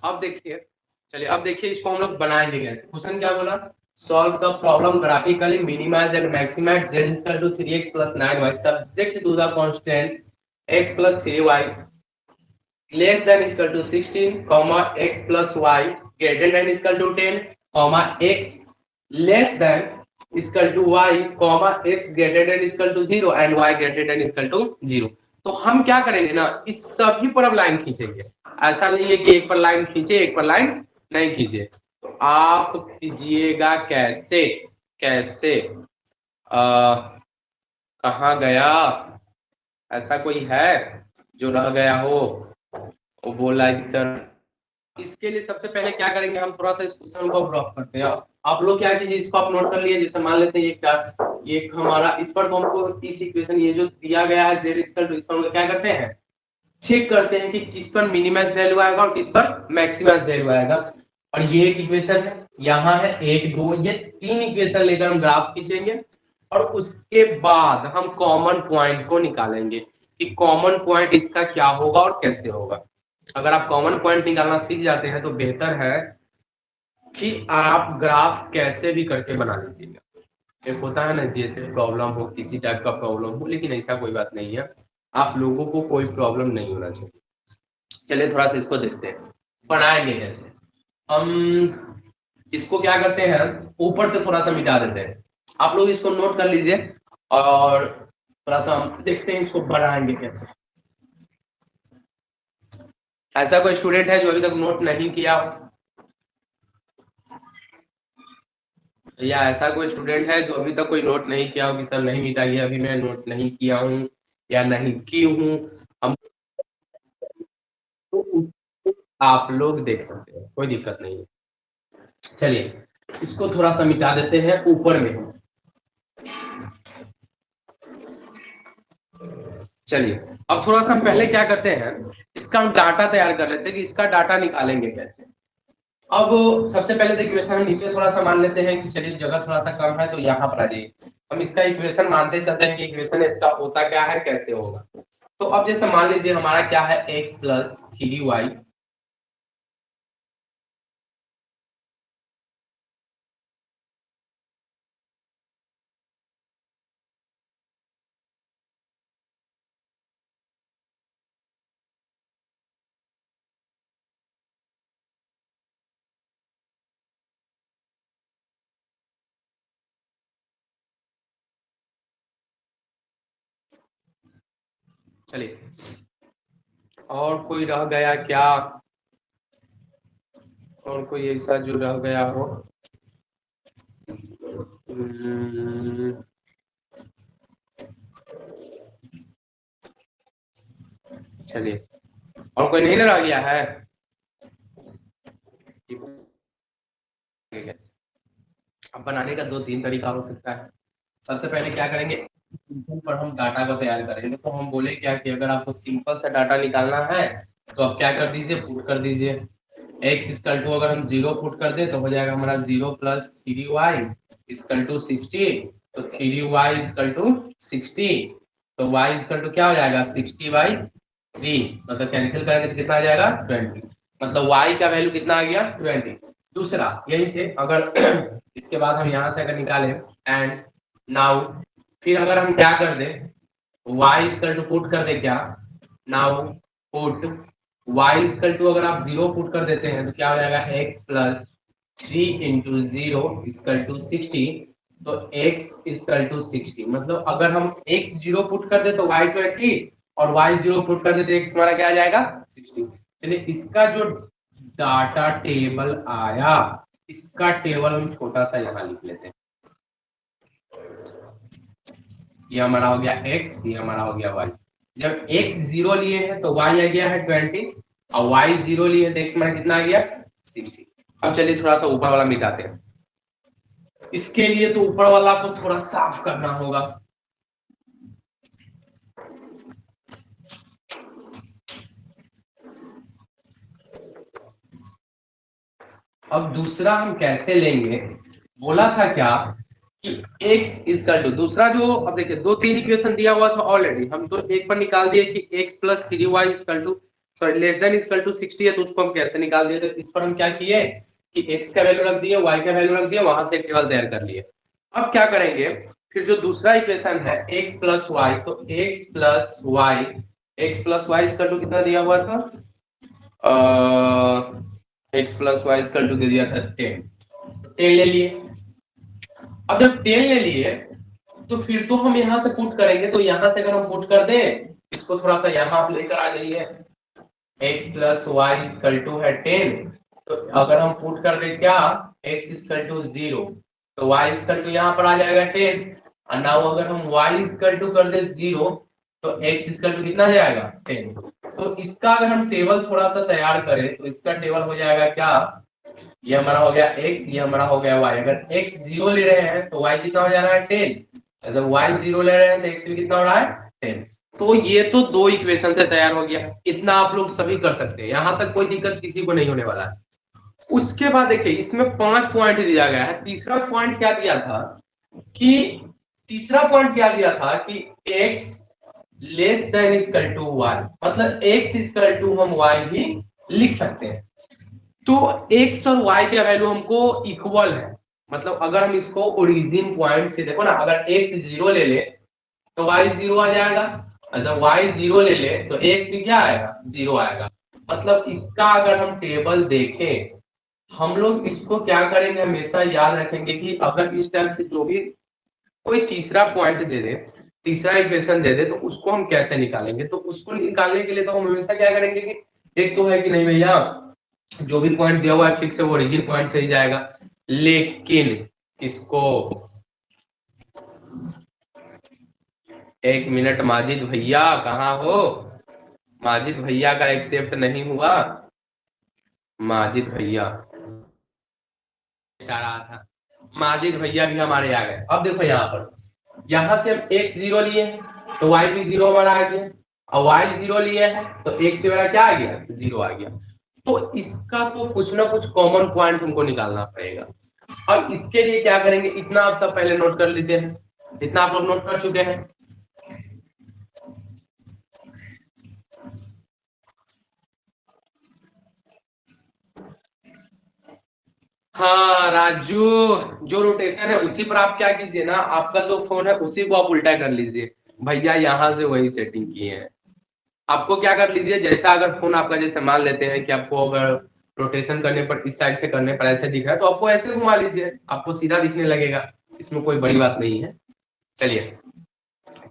अब देखिए, चलिए अब देखिए इसको हम लोग बनाएंगे कैसे। क्वेश्चन क्या बोला, solve the problem graphically minimise and maximise z equal to 3x plus 9y subject to the constants x plus 3y less than equal to 16 comma x plus y greater than equal to 10 comma x less than equal to y comma x greater than equal to 0 and y greater than equal to 0। तो हम क्या करेंगे ना, इस सभी पर अब line खींचेंगे। ऐसा नहीं है कि एक पर लाइन खींचे एक पर लाइन नहीं खींचे। तो आप कीजिएगा कैसे, कैसे कहाँ गया, ऐसा कोई है जो रह गया हो, वो बोला है कि सर। इसके लिए सबसे पहले क्या करेंगे, हम थोड़ा सा इस क्वेश्चन को ड्रॉप करते हैं। आप लोग क्या कीजिए, इसको आप नोट कर लिए। जैसे मान लेते हैं ये क्या, ये हमारा इस पर तो हमको इस इक्वेशन ये जो दिया गया है z इक्वल टू, इस पर हम लोग क्या करते हैं, चेक करते हैं कि किस पर मिनिमाइज वैल्यू आएगा और किस पर मैक्सिमाइज वैल्यू आएगा। और ये एक इक्वेशन है, यहाँ है 1 2, ये 3 इक्वेशन लेकर हम ग्राफ खींचेंगे और उसके बाद हम कॉमन पॉइंट को निकालेंगे कि कॉमन पॉइंट इसका क्या होगा और कैसे होगा। अगर आप कॉमन पॉइंट निकालना सीख जाते हैं तो बेहतर है कि आप ग्राफ कैसे भी करके बना लीजिएगा। एक होता है ना, जैसे प्रॉब्लम हो, किसी टाइप का प्रॉब्लम हो, लेकिन ऐसा कोई बात नहीं है, आप लोगों को कोई प्रॉब्लम नहीं होना चाहिए। चलिए थोड़ा सा इसको देखते हैं बनाएंगे कैसे। हम इसको क्या करते हैं, ऊपर से थोड़ा सा मिटा देते हैं। आप लोग इसको नोट कर लीजिए और थोड़ा सा हम देखते हैं इसको बनाएंगे कैसे। ऐसा कोई स्टूडेंट है जो अभी तक नोट नहीं किया, या ऐसा कोई स्टूडेंट है जो अभी तक कोई नोट नहीं किया हो कि सर नहीं मिटा गया, अभी मैं नोट नहीं किया हूँ या नहीं की हूँ, हम तो आप लोग देख सकते हैं, कोई दिक्कत नहीं है। चलिए इसको थोड़ा सा मिटा देते हैं ऊपर में। चलिए अब थोड़ा सा पहले क्या करते हैं, इसका हम डाटा तैयार कर लेते हैं कि इसका डाटा निकालेंगे कैसे। अब सबसे पहले तो इक्वेशन हम नीचे थोड़ा सा मान लेते हैं कि चलिए जगह थोड़ा सा कम है तो यहाँ पर आ जाइए। हम इसका इक्वेशन मानते चलते हैं कि इक्वेशन इसका होता क्या है, कैसे होगा। तो अब जैसे मान लीजिए हमारा क्या है, x प्लस 3y चलिए और कोई रह गया क्या, और कोई ऐसा जो रह गया हो। चलिए और कोई नहीं रह गया है। अब बनाने का 2-3 तरीका हो सकता है। सबसे पहले क्या करेंगे, सिंपल पर हम डाटा को तैयार करेंगे। तो हम बोले क्या कि अगर आपको सिंपल सा डाटा निकालना है तो आप क्या कर दीजिए, पुट कर दीजिए। x इक्वल टू अगर हम 0 पुट कर दे तो हो जाएगा हमारा 0 प्लस 3y इक्वल टू 60। तो 3y इक्वल टू 60, तो y इक्वल टू क्या हो जाएगा 60/3, मतलब कैंसिल करेंगे तो कितना आ जाएगा 20, मतलब y का वैल्यू कितना आ गया 20। दूसरा यही से अगर इसके बाद हम यहाँ से अगर निकालें एंड नाउ, फिर अगर हम क्या कर दे y इक्वल टू पुट कर दे क्या, now put y equal to अगर आप 0 पुट कर देते हैं तो क्या हो जाएगा x plus 3 into 0 equal to 60। तो x इक्वल टू 60, मतलब अगर हम x 0 पुट कर दे तो y 20 और y 0 पुट कर दे तो x हमारा क्या आ जाएगा 60। चलिए इसका जो डाटा टेबल आया, इसका टेबल हम छोटा सा यहाँ लिख लेते हैं। ये हमारा हो गया x, ये हमारा हो गया y। जब x 0 लिए है तो y आ गया है 20 और y 0 लिए है तो x हमारा कितना आ गया 60। अब चलिए थोड़ा सा ऊपर वाला मिटाते हैं। इसके लिए तो ऊपर वाला को थोड़ा साफ करना होगा। अब दूसरा हम कैसे लेंगे, बोला था क्या कि x इक्वल टू दूसरा जो, अब देखिए 2-3 इक्वेशन दिया हुआ था ऑलरेडी, हम तो एक पर निकाल दिए कि x plus 3y equal to sorry less than equal to 60 है, तो उसको हम कैसे निकाल दिए? तो इस पर हम क्या किए कि x का वैल्यू रख दिए, y का वैल्यू रख दिया, वहां से एक टेबल तैयार कर लिए। अब क्या करेंगे, फिर जो दूसरा इक्वेशन है x प्लस वाई, तो x plus Y equal to कितना दिया हुआ था? x plus Y equal to दे दिया था 10 ले लिए। अब जब 10 ले लिए तो फिर तो हम यहां से पुट करेंगे, तो यहां से अगर हम पुट कर दें, इसको थोड़ा सा यहां आप लेकर आ जाइए, x plus Y equal to है 10, तो अगर हम पुट कर दे क्या, x इक्वल टू 0, तो y इक्वल टू यहाँ पर आ जाएगा 10, और नाउ अगर हम y इक्वल टू कर दे 0, तो x इक्वल टू कितना जाएगा 10। तो इसका अगर हम टेबल थोड़ा सा तैयार करें तो इसका टेबल हो जाएगा क्या, ये हमारा हो गया x, ये हमारा हो गया y। अगर x 0 ले रहे हैं तो y कितना हो जा रहा है 10, जब y 0 ले रहे हैं तो x भी कितना हो रहा है 10। तो ये तो दो इक्वेशन से तैयार हो गया, इतना आप लोग सभी कर सकते हैं, यहां तक कोई दिक्कत किसी को नहीं होने वाला है। उसके बाद देखिए इसमें 5 पॉइंट दिया गया है। तीसरा पॉइंट क्या दिया था कि x less than equal to y, मतलब x इक्वल टू हम y भी लिख सकते हैं। तो x और y का वैल्यू हमको इक्वल है, मतलब अगर हम इसको ओरिजिन पॉइंट से देखो ना, अगर x 0 ले ले तो y 0 आ जाएगा, और जब y 0 ले ले तो x भी क्या आएगा 0 आएगा। मतलब इसका अगर हम टेबल देखें, हम लोग इसको क्या करेंगे, हमेशा याद रखेंगे कि अगर इस टाइप से जो भी कोई तीसरा पॉइंट दे दे, तीसरा इक्वेशन दे दे, तो उसको हम कैसे निकालेंगे? तो उसको निकालने के लिए तो हम हमेशा क्या करेंगे कि एक तो है कि नहीं भैया जो भी पॉइंट दिया हुआ है फिक्स है, वो ओरिजिन पॉइंट से ही जाएगा, लेकिन इसको 1 मिनट, माजिद भैया कहाँ हो? माजिद भैया का एक्सेप्ट नहीं हुआ, माजिद भैया आ रहा था, माजिद भैया भी हमारे आ गए। अब देखो यहाँ से हम x 0 लिए तो y भी 0 हमारा आ गया, और y 0 लिए है तो x हमारा क्या आ गया 0 आ गया। तो इसका तो कुछ ना कुछ कॉमन पॉइंट हमको निकालना पड़ेगा। अब इसके लिए क्या करेंगे, इतना आप सब पहले नोट कर लेते हैं, इतना आप लोग नोट कर चुके हैं। हाँ राजू, जो रोटेशन है उसी पर आप क्या कीजिए ना, आपका जो फोन है उसी को आप उल्टा कर लीजिए, भैया यहाँ से वही सेटिंग किए हैं। आपको क्या कर लीजिए, जैसा अगर फोन आपका जैसे मान लेते हैं कि आपको अगर रोटेशन करने पर इस साइड से करने पर ऐसे दिख रहा है, तो आपको ऐसे घुमा लीजिए, आपको सीधा दिखने लगेगा, इसमें कोई बड़ी बात नहीं है। चलिए,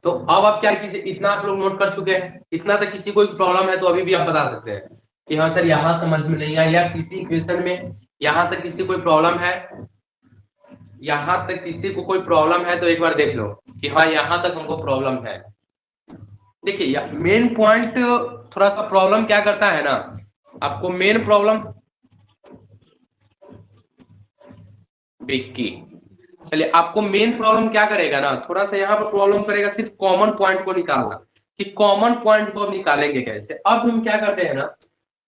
तो अब आप क्या कीजिए, इतना आप लोग नोट कर चुके हैं, इतना तक किसी को प्रॉब्लम है तो अभी भी आप बता सकते हैं कि हाँ सर यहाँ समझ में नहीं आया, या किसी इक्वेशन में यहाँ तक किसी कोई प्रॉब्लम है, यहाँ तक किसी को कोई प्रॉब्लम है तो एक बार देख लो कि हाँ यहाँ तक हमको प्रॉब्लम है। देखिए मेन पॉइंट थोड़ा सा प्रॉब्लम क्या करता है ना, आपको मेन प्रॉब्लम विक्की, चलिए आपको मेन प्रॉब्लम क्या करेगा ना, थोड़ा सा यहाँ पर प्रॉब्लम करेगा सिर्फ कॉमन पॉइंट को निकालना, कि कॉमन पॉइंट को हम निकालेंगे कैसे। अब हम क्या करते हैं ना,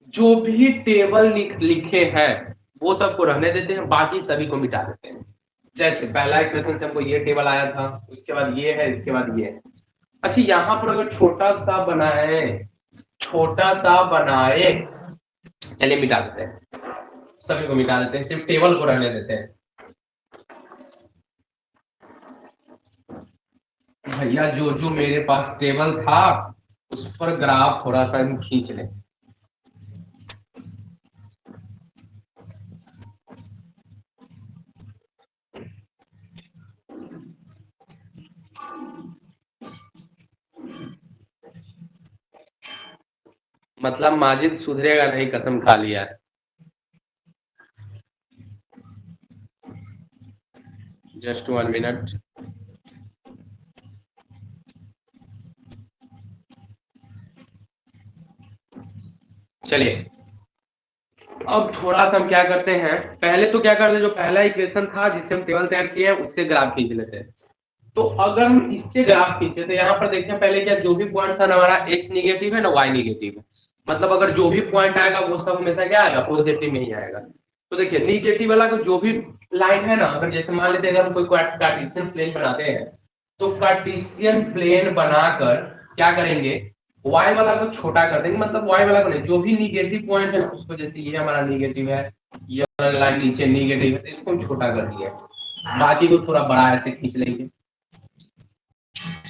जो भी टेबल लिखे हैं वो सबको रहने देते हैं, बाकी सभी को मिटा देते हैं। जैसे पहला इक्वेशन से हमको ये टेबल आया था, उसके बाद ये है, इसके बाद ये है। अच्छा यहाँ पर अगर छोटा सा बनाए, चलिए मिटा देते हैं, सभी को मिटा देते हैं, सिर्फ टेबल को रहने देते हैं। भैया जो जो मेरे पास टेबल था उस पर ग्राफ थोड़ा सा हम खींच लें। मतलब माजिद सुधरेगा नहीं, कसम खा लिया है। Just 1 minute. चलिए अब थोड़ा सा हम क्या करते हैं, पहले तो क्या करते हैं, जो पहला इक्वेशन था जिससे हम टेबल तैयार किए हैं उससे ग्राफ खींच लेते हैं। तो अगर हम इससे ग्राफ खींचे तो यहाँ पर देखते हैं पहले क्या, जो भी पॉइंट था ना हमारा x निगेटिव है ना y निगेटिव है, मतलब अगर जो भी पॉइंट आएगा वो सब हमेशा क्या आएगा पॉजिटिव में ही आएगा। तो देखिए निगेटिव वाला को जो भी लाइन है ना, अगर जैसे मान लेते हैं अगर हम कोई कार्टेशियन प्लेन बनाते हैं, तो कार्टेशियन प्लेन बनाकर क्या करेंगे y वाला को छोटा कर देंगे, मतलब y वाला को नहीं, जो भी निगेटिव पॉइंट है ना उसको, जैसे ये हमारा निगेटिव है, ये वाला लाइन नीचे निगेटिव है, तो इसको हम छोटा कर दिया, बाकी को थोड़ा बड़ा ऐसे खींच लेंगे।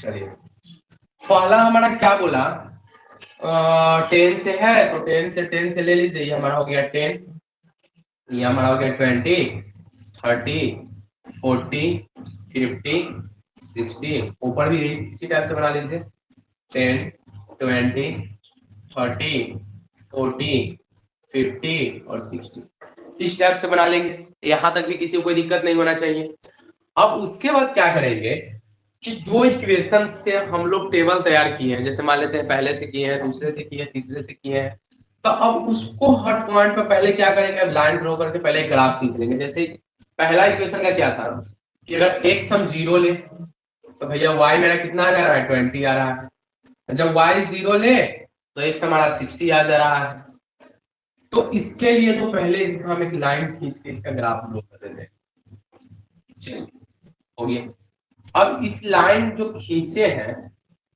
चलिए पहला हमारा क्या बोला, 10 से है तो 10 से ले लीजिए, ये हमारा हो गया 10, ये हमारा हो गया 20, 30, 40, 50, 60, ऊपर भी इसी टाइप से बना लीजिए, 10, 20, 30, 40, 50 और 60, इस टाइप से बना लेंगे, यहाँ तक भी किसी को कोई दिक्कत नहीं होना चाहिए। अब उसके बाद क्या करेंगे कि जो इक्वेशन से हम लोग टेबल तैयार किए हैं, जैसे मान लेते हैं पहले से किए हैं, दूसरे से किए हैं, तीसरे से किए हैं, तो अब उसको हर पॉइंट पे पहले क्या करेंगे, अब लाइन ड्रॉ करके पहले एक ग्राफ खींच लेंगे। जैसे पहला इक्वेशन का क्या था कि अगर x हम 0 ले तो भैया y मेरा कितना आ जा रहा है, 20 आ रहा है। जब y 0 ले तो x हमारा 60 आ जा रहा है। तो इसके लिए तो पहले इसका हम एक लाइन खींच के इसका ग्राफ ड्रॉ कर देते हैं। चलिए हो गया। अब इस लाइन जो खींचे हैं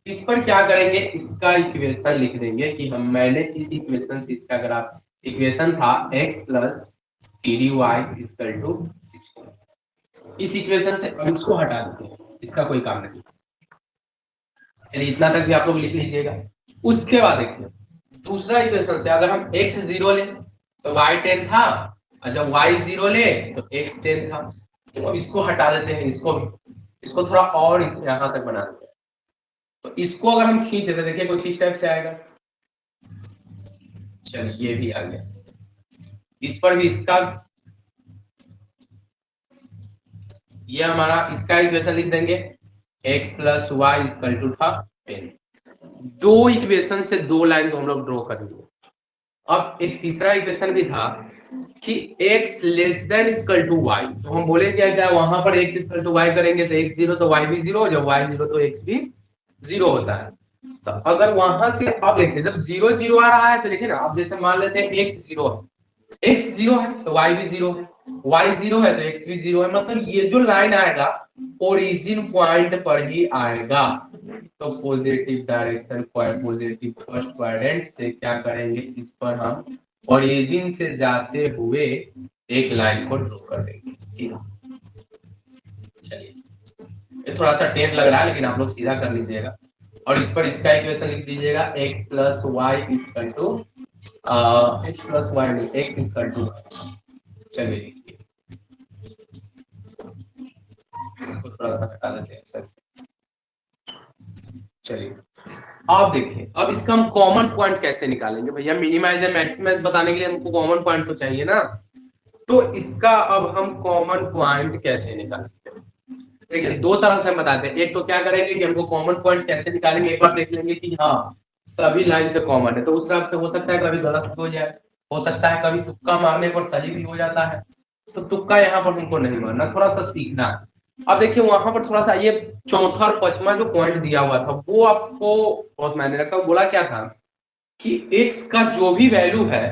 इस पर क्या करेंगे, इसका इक्वेशन लिख देंगे कि हम, मैंने इस इक्वेशन से इसका ग्राफ, इक्वेशन था x plus 3y equal to 60, इस इक्वेशन से अब इसको हटा देते हैं, इसका कोई काम नहीं। चलिए इतना तक भी आप लोग लिख लीजिएगा। उसके बाद देखिए दूसरा इक्वेशन से अगर हम x 0 ले तो y 10 था, और जब y 0 ले तो x 10 था, तो इसको हटा देते हैं, इसको थोड़ा और यहाँ तक बना देते हैं। तो इसको अगर हम खींच देते देखिए कुछ इस टाइप से आएगा। चलिए ये भी आ गया, इस पर भी इसका, ये हमारा इसका इक्वेशन लिख देंगे, x plus Y equal to था 10। दो इक्वेशन से दो लाइन को हम लोग ड्रॉ करेंगे। अब एक तीसरा इक्वेशन भी था कि x less than equal to y, तो हम बोले क्या वहां पर x इक्वल टू वाई करेंगे तो x 0 तो y भी 0, जब y 0 तो x भी 0 होता है। तो अगर वहां से अब देखिए जब 0 0 आ रहा है तो देखिए ना, अब जैसे मान लेते हैं x 0 है, x 0 है तो y भी 0 है, y 0 है तो x भी 0 है, मतलब ये जो लाइन आएगा ओरिजिन पॉइंट पर ही आएगा। तो positive direction, positive first quadrant से क्या करेंगे, इस पर हम ओरिजिन से जाते हुए एक लाइन को ड्रॉ कर देंगे सीधा। चलिए ये थोड़ा सा टेंथ लग रहा है लेकिन आप लोग सीधा कर लीजिएगा, और इस पर इसका इक्वेशन लिख दीजिएगा, x plus Y equal to x plus y नहीं, x इक्वल टू। चलिए लिखिए, इसको थोड़ा सा हटा देते हैं। चलिए आप देखिए अब इसका हम कॉमन पॉइंट कैसे निकालेंगे, भैया मिनिमाइज या मैक्सिमाइज बताने के लिए हमको कॉमन पॉइंट तो चाहिए ना। तो इसका अब हम कॉमन पॉइंट कैसे निकालेंगे, देखिए दो तरह से हम बताते हैं। एक तो क्या करेंगे कि हमको कॉमन पॉइंट कैसे निकालेंगे, एक बार देख लेंगे कि हाँ सभी लाइन से कॉमन है, तो उस तरह से हो सकता है कभी गलत हो जाए, हो सकता है कभी तुक्का मारने पर सही भी हो जाता है, तो तुक्का यहाँ पर हमको नहीं मारना, थोड़ा सा सीखना है। अब देखिए वहां पर थोड़ा सा ये चौथा और पांचवा जो पॉइंट दिया हुआ था वो आपको बहुत मायने रखता है। बोला क्या था कि x का जो भी वैल्यू है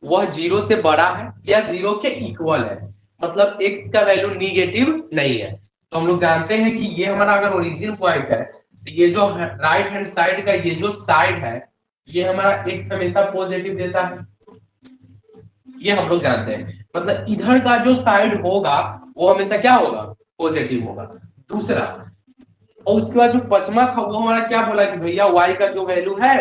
वह 0 से बड़ा है या 0 के इक्वल है, मतलब x का वैल्यू निगेटिव नहीं है। तो हम लोग जानते हैं कि ये हमारा अगर ओरिजिन पॉइंट है तो ये जो राइट हैंड साइड का ये जो साइड है ये हमारा x हमेशा पॉजिटिव देता है, ये हम लोग जानते हैं। मतलब इधर का जो साइड होगा वो हमेशा क्या होगा, पॉजिटिव होगा। दूसरा और उसके बाद जो पचमा था वो हमारा क्या बोला कि भैया y का जो वैल्यू है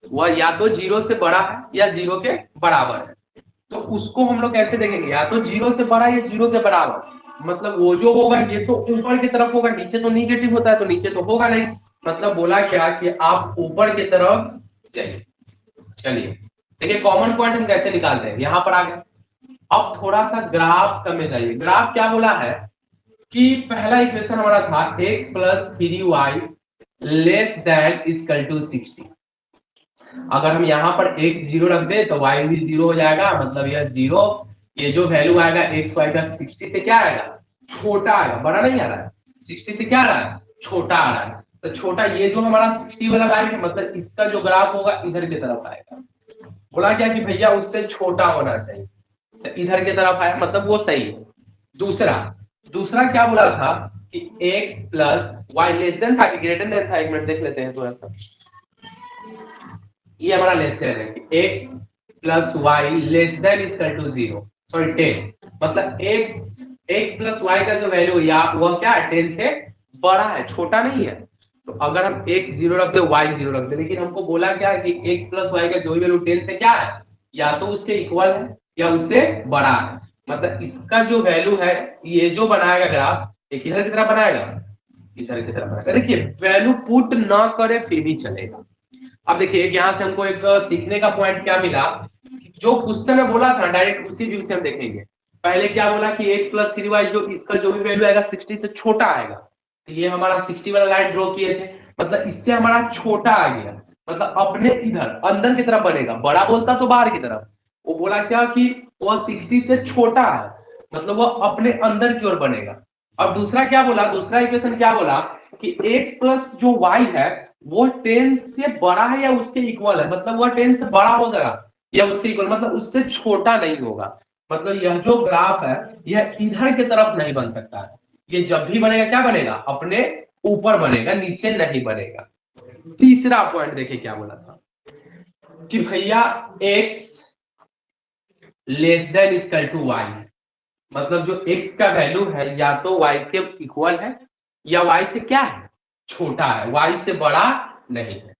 वह या तो 0 से बड़ा है या 0 के बराबर है। तो उसको हम लोग कैसे देखेंगे, या तो 0 से बड़ा या 0 के बराबर, मतलब वो जो होगा ये तो ऊपर की तरफ होगा, नीचे तो निगेटिव होता है तो नीचे तो होगा नहीं। मतलब बोला क्या कि आप ऊपर की तरफ जाइए। चलिए देखिए कॉमन पॉइंट हम कैसे निकालते हैं, यहाँ पर आ गए। अब थोड़ा सा ग्राफ समझ आइए, ग्राफ क्या बोला है कि पहला इक्वेशन हमारा था x plus 3y less than equal to 60। अगर हम यहाँ पर x 0 रख दे तो y भी 0 हो जाएगा, मतलब यह 0, ये जो वैल्यू आएगा x y का 60 से क्या आएगा, छोटा आएगा, बड़ा नहीं आ रहा है, 60 से क्या आ रहा है, छोटा आ रहा है। तो छोटा ये जो हमारा 60 वाला लाइन है मतलब इसका जो ग्राफ होगा इधर की तरफ आएगा। बोला क्या कि भैया उससे छोटा होना चाहिए, तो इधर की तरफ आया मतलब वो सही है। दूसरा दूसरा क्या बोला था कि x plus y less than था कि ग्रेटर देन था, एक मिनट देख लेते हैं थोड़ा सा। ये हमारा लेस देन है कि x plus y less than equal to 0, sorry 10, मतलब एक्स प्लस वाई का जो वैल्यू या वह क्या है 10 से बड़ा है, छोटा नहीं है। तो अगर हम x 0 रख दे y 0 रख दे, लेकिन हमको बोला क्या है कि x प्लस वाई का जो भी वैल्यू 10 से क्या है, या तो उसके इक्वल है या उससे बड़ा है। मतलब इसका जो वैल्यू है, ये जो बनाएगा ग्राफ एक इधर की तरफ बनाएगा, इधर की तरफ बनाएगा। देखिए वैल्यू पुट ना करे फिर भी चलेगा। अब देखिए यहाँ से हमको एक सीखने का पॉइंट क्या मिला, जो क्वेश्चन में बोला था डायरेक्ट उसी व्यू से हम देखेंगे। पहले क्या बोला कि x प्लस 3y जो इसका जो भी वैल्यू आएगा 60 से छोटा आएगा, तो ये हमारा 60 वाला लाइन ड्रॉ किए थे, मतलब इससे हमारा छोटा आ गया, मतलब अपने इधर अंदर की तरफ बनेगा, बड़ा बोलता तो बाहर की तरफ, वो बोला क्या कि वह 60 से छोटा है, मतलब वह अपने अंदर की ओर बनेगा। अब दूसरा क्या बोला, दूसरा इक्वेशन क्या बोला कि x प्लस जो y है वो 10 से बड़ा है या उसके इक्वल है, मतलब वह 10 से बड़ा हो जाएगा या उसके इक्वल, मतलब उससे छोटा नहीं होगा। मतलब यह जो ग्राफ है यह इधर की तरफ नहीं बन सकता है, ये जब भी बनेगा क्या बनेगा, अपने ऊपर बनेगा, नीचे नहीं बनेगा। तीसरा पॉइंट देखिए क्या बोला था कि भैया x less than equal to y, मतलब जो x का वैल्यू है या तो y के इक्वल है या y से क्या है, छोटा है, y से बड़ा नहीं है।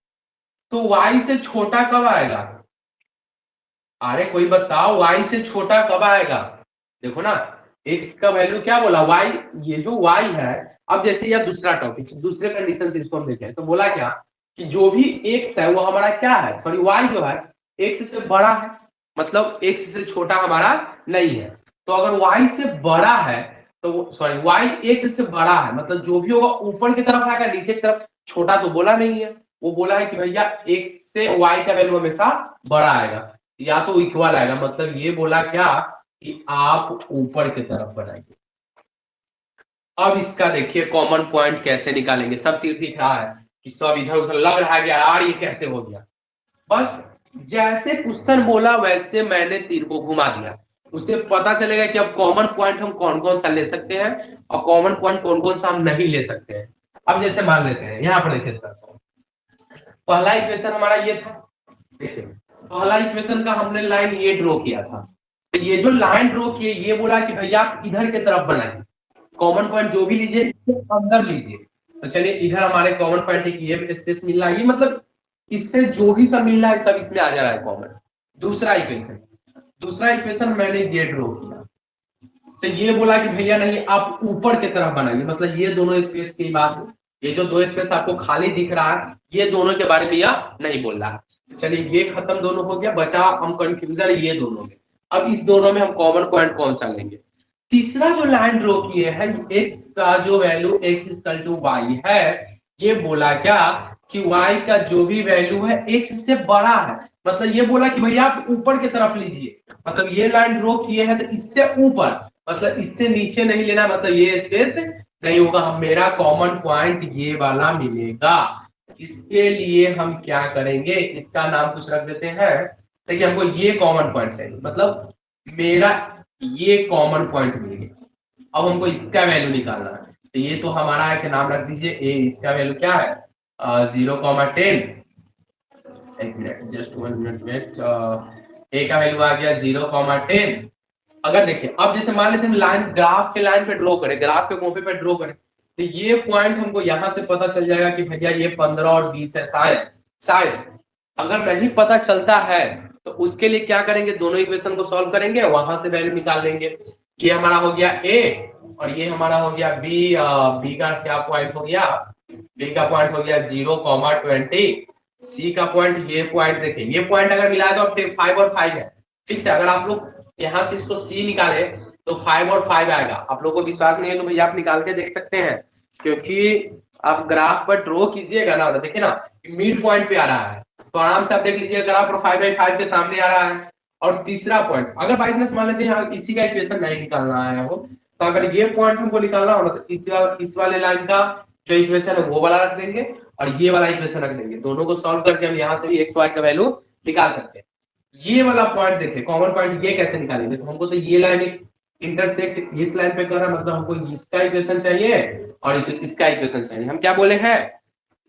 तो y से छोटा कब आएगा, अरे कोई बताओ y से छोटा कब आएगा। देखो ना x का वैल्यू क्या बोला y, ये जो y है, अब जैसे यह दूसरा टॉपिक दूसरे कंडीशन से इसको हम देखें तो बोला क्या कि जो भी x है वो हमारा क्या है, सॉरी y जो है x से बड़ा है, मतलब x से छोटा हमारा नहीं है। तो अगर y से बड़ा है तो सॉरी y x से बड़ा है, मतलब जो भी होगा ऊपर की तरफ आएगा, नीचे की तरफ छोटा तो बोला नहीं है, वो बोला है कि भैया x से y का वैल्यू हमेशा बड़ा आएगा या तो इक्वल आएगा, मतलब ये बोला क्या कि आप ऊपर की तरफ बनाएंगे। अब इसका देखिए कॉमन पॉइंट कैसे निकालेंगे, सब तीर दिख रहा है कि सब इधर उधर लग रहा है यार ये कैसे हो गया, बस जैसे क्वेश्चन बोला वैसे मैंने तीर को घुमा दिया, उससे पता चलेगा कि अब कॉमन पॉइंट हम कौन कौन सा ले सकते हैं और कॉमन पॉइंट कौन कौन सा हम नहीं ले सकते हैं। अब जैसे मान लेते हैं यहाँ पर देखिए थोड़ा सा, पहला इक्वेशन हमारा ये था, देखिए पहला इक्वेशन का हमने लाइन ये ड्रॉ किया था, तो ये जो लाइन ड्रॉ किए ये बोला कि भैया आप इधर की तरफ बनाइए, कॉमन पॉइंट जो भी लीजिए इसके अंदर लीजिए। तो चलिए इधर हमारे कॉमन पॉइंट है कि ये स्पेस मिल रहा है, ये मतलब इससे जो भी सब मिल रहा है सब इसमें आ जा रहा है कॉमन। दूसरा इक्वेशन मैंने ये ड्रॉ किया, तो ये बोला कि भैया नहीं आप ऊपर की तरफ बनाइए, मतलब ये दोनों स्पेस की बात है, ये जो दो स्पेस आपको खाली दिख रहा है ये दोनों के बारे में यह नहीं बोल रहा है। चलिए ये खत्म दोनों हो गया, बचा हम कंफ्यूजन ये दोनों में। अब इस दोनों में हम कॉमन पॉइंट कौन सा लेंगे, तीसरा जो लाइन ड्रॉ किए हैं x का जो value x equal to y है, ये बोला क्या कि y का जो भी वैल्यू है x से बड़ा है, मतलब ये बोला कि भैया आप ऊपर की तरफ लीजिए, मतलब ये लाइन ड्रॉ किए हैं तो इससे ऊपर, मतलब इससे नीचे नहीं लेना, मतलब ये स्पेस नहीं होगा, हम मेरा कॉमन पॉइंट ये वाला मिलेगा। इसके लिए हम क्या करेंगे, इसका नाम कुछ रख देते हैं, देखिए हमको ये कॉमन पॉइंट चाहिए, मतलब मेरा ये कॉमन पॉइंट मिल गया। अब हमको इसका वैल्यू निकालना है, तो ये तो हमारा है, नाम रख दीजिए ए, इसका वैल्यू क्या है 0,10, एक मिनट जस्ट 1 मिनट वेट, ए का वैल्यू आ गया 0,10। अगर देखिए अब जैसे मान लेते हैं लाइन ग्राफ के लाइन पे ड्रॉ करें, ग्राफ के कॉपी पे ड्रॉ करें, तो ये पॉइंट हमको यहाँ से पता चल जाएगा कि भैया ये 15 और 20 है, शायद शायद अगर नहीं पता चलता है तो उसके लिए क्या करेंगे, दोनों इक्वेशन को सॉल्व करेंगे, वहां से वैल्यू निकाल लेंगे। ये हमारा हो गया ए और ये हमारा हो गया बी, बी का क्या पॉइंट हो गया, बी का पॉइंट हो गया 0,20, सी का पॉइंट ये पॉइंट देखिए, ये पॉइंट अगर मिला तो अब 5 और 5 है, फिक्स है। अगर आप लोग यहाँ से इसको सी निकाले तो 5 और 5 आएगा, आप लोग को विश्वास नहीं है तो भैया आप निकाल के देख सकते हैं, क्योंकि आप ग्राफ पर ड्रॉ कीजिएगा ना, देखिए ना मिड पॉइंट पे आ रहा है, तो आराम से आप देख लीजिए ग्राफ पर 5/5 के सामने आ रहा है। और तीसरा पॉइंट अगर बाई चांस मान लेते हैं इसी का इक्वेशन नहीं निकालना है वो, तो अगर ये पॉइंट हमको निकालना हो तो इस वाले लाइन का जो इक्वेशन है वो वाला रख देंगे और ये वाला इक्वेशन रख देंगे, दोनों को सॉल्व करके हम यहाँ से भी एक्स वाई का वैल्यू निकाल सकते हैं। ये वाला पॉइंट देखिए कॉमन पॉइंट ये कैसे निकालेंगे, तो हमको तो ये लाइन इंटरसेक्ट इस लाइन पे कर रहा है, मतलब हमको इसका इक्वेशन चाहिए और इसका इक्वेशन चाहिए। हम क्या बोले हैं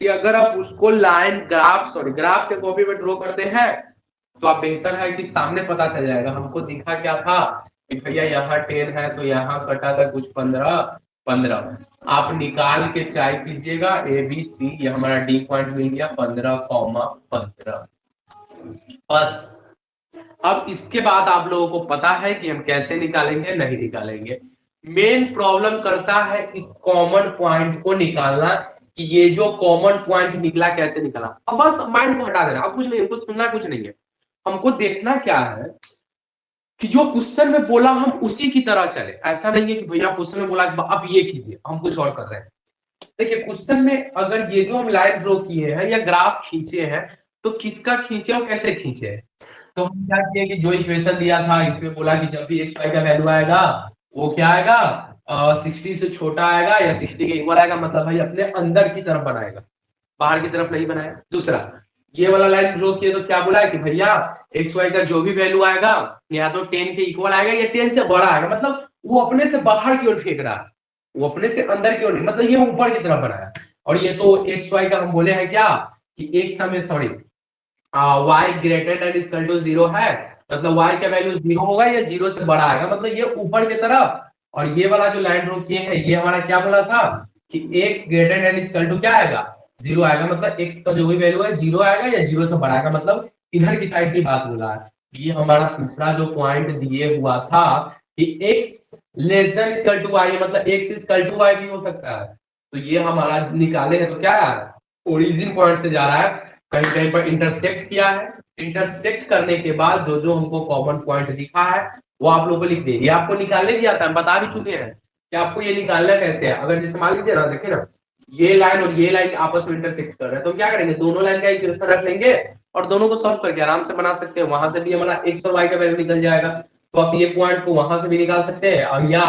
कि अगर आप उसको लाइन ग्राफ के कॉपी में ड्रॉ करते हैं तो आप बेहतर है कि सामने पता चल जाएगा। हमको दिखा क्या था कि भैया यहाँ 10 है तो यहाँ कटा था कुछ 15 आप निकाल के ट्राई कीजिएगा ABC, ये हमारा D पॉइंट मिल गया 15,15 बस। अब इसके बाद आप लोगों को पता है कि हम कैसे निकालेंगे, नहीं निकालेंगे। मेन प्रॉब्लम करता है इस कॉमन पॉइंट को निकालना कि ये जो कॉमन पॉइंट निकला कैसे निकला। अब बस माइंड को हटा देना, अब कुछ नहीं, हमको सुनना कुछ नहीं है, हमको देखना क्या है कि जो क्वेश्चन में बोला हम उसी की तरह चले। ऐसा नहीं है कि भैया क्वेश्चन में बोला अब ये कीजिए, हम कुछ और कर रहे हैं। देखिए क्वेश्चन में अगर ये जो हम लाइन ड्रॉ किए हैं या ग्राफ खींचे हैं तो किसका खींचे और कैसे खींचे हैं। तो हम क्या किए कि जो इक्वेशन दिया था इसमें बोला कि जब भी एक्स वाई का वैल्यू आएगा वो क्या आएगा 60 से छोटा आएगा या 60 के इक्वल आएगा, मतलब भाई अपने अंदर की तरफ बनाएगा, बाहर की तरफ नहीं बनाएगा। दूसरा ये वाला लाइन ड्रॉ किए तो क्या बोला है कि भैया एक्स वाई का जो भी वैल्यू आएगा या तो 10 के इक्वल आएगा या 10 से बड़ा आएगा, मतलब वो अपने से बाहर की ओर फेंक रहा है, वो अपने से अंदर की ओर नहीं, मतलब ये ऊपर की तरफ बनाया। और ये तो एक्स वाई का हम बोले हैं क्या कि एक समय sorry y greater than equal to 0 है, मतलब y का वैल्यू 0 होगा या 0 से बड़ा आएगा, मतलब ये ऊपर की तरफ। और ये वाला जो लाइन ड्रॉ किए हैं ये हमारा क्या बोला था कि x greater than equal to क्या आएगा 0 आएगा, मतलब x का जो भी वैल्यू है 0 आएगा या 0 से बड़ा आएगा, मतलब इधर की साइड की बात बोला है। ये हमारा तीसरा जो पॉइंट दिए हुआ था कि x less than equal to y, मतलब x इक्वल टू y भी हो सकता है। तो ये हमारा निकाले हैं तो क्या है ओरिजिन पॉइंट से जा रहा है, कहीं कहीं पर इंटरसेक्ट किया है, इंटरसेक्ट करने के बाद जो जो हमको कॉमन पॉइंट दिखा है वो आप लोगों को लिख देंगे। आपको निकालने दिया था, हम बता भी चुके हैं कि आपको ये निकालना कैसे है। अगर जैसे मान लीजिए ना, देखिए ना ये लाइन और ये लाइन आपस में इंटरसेक्ट कर रहे हैं तो क्या करेंगे, दोनों लाइन का इक्वेशन रख लेंगे और दोनों को सॉल्व करके आराम से बना सकते हैं। वहां से भी हमारा एक्स और वाई का वैल्यू निकल जाएगा, तो आप ये पॉइंट को वहां से भी निकाल सकते हैं। और या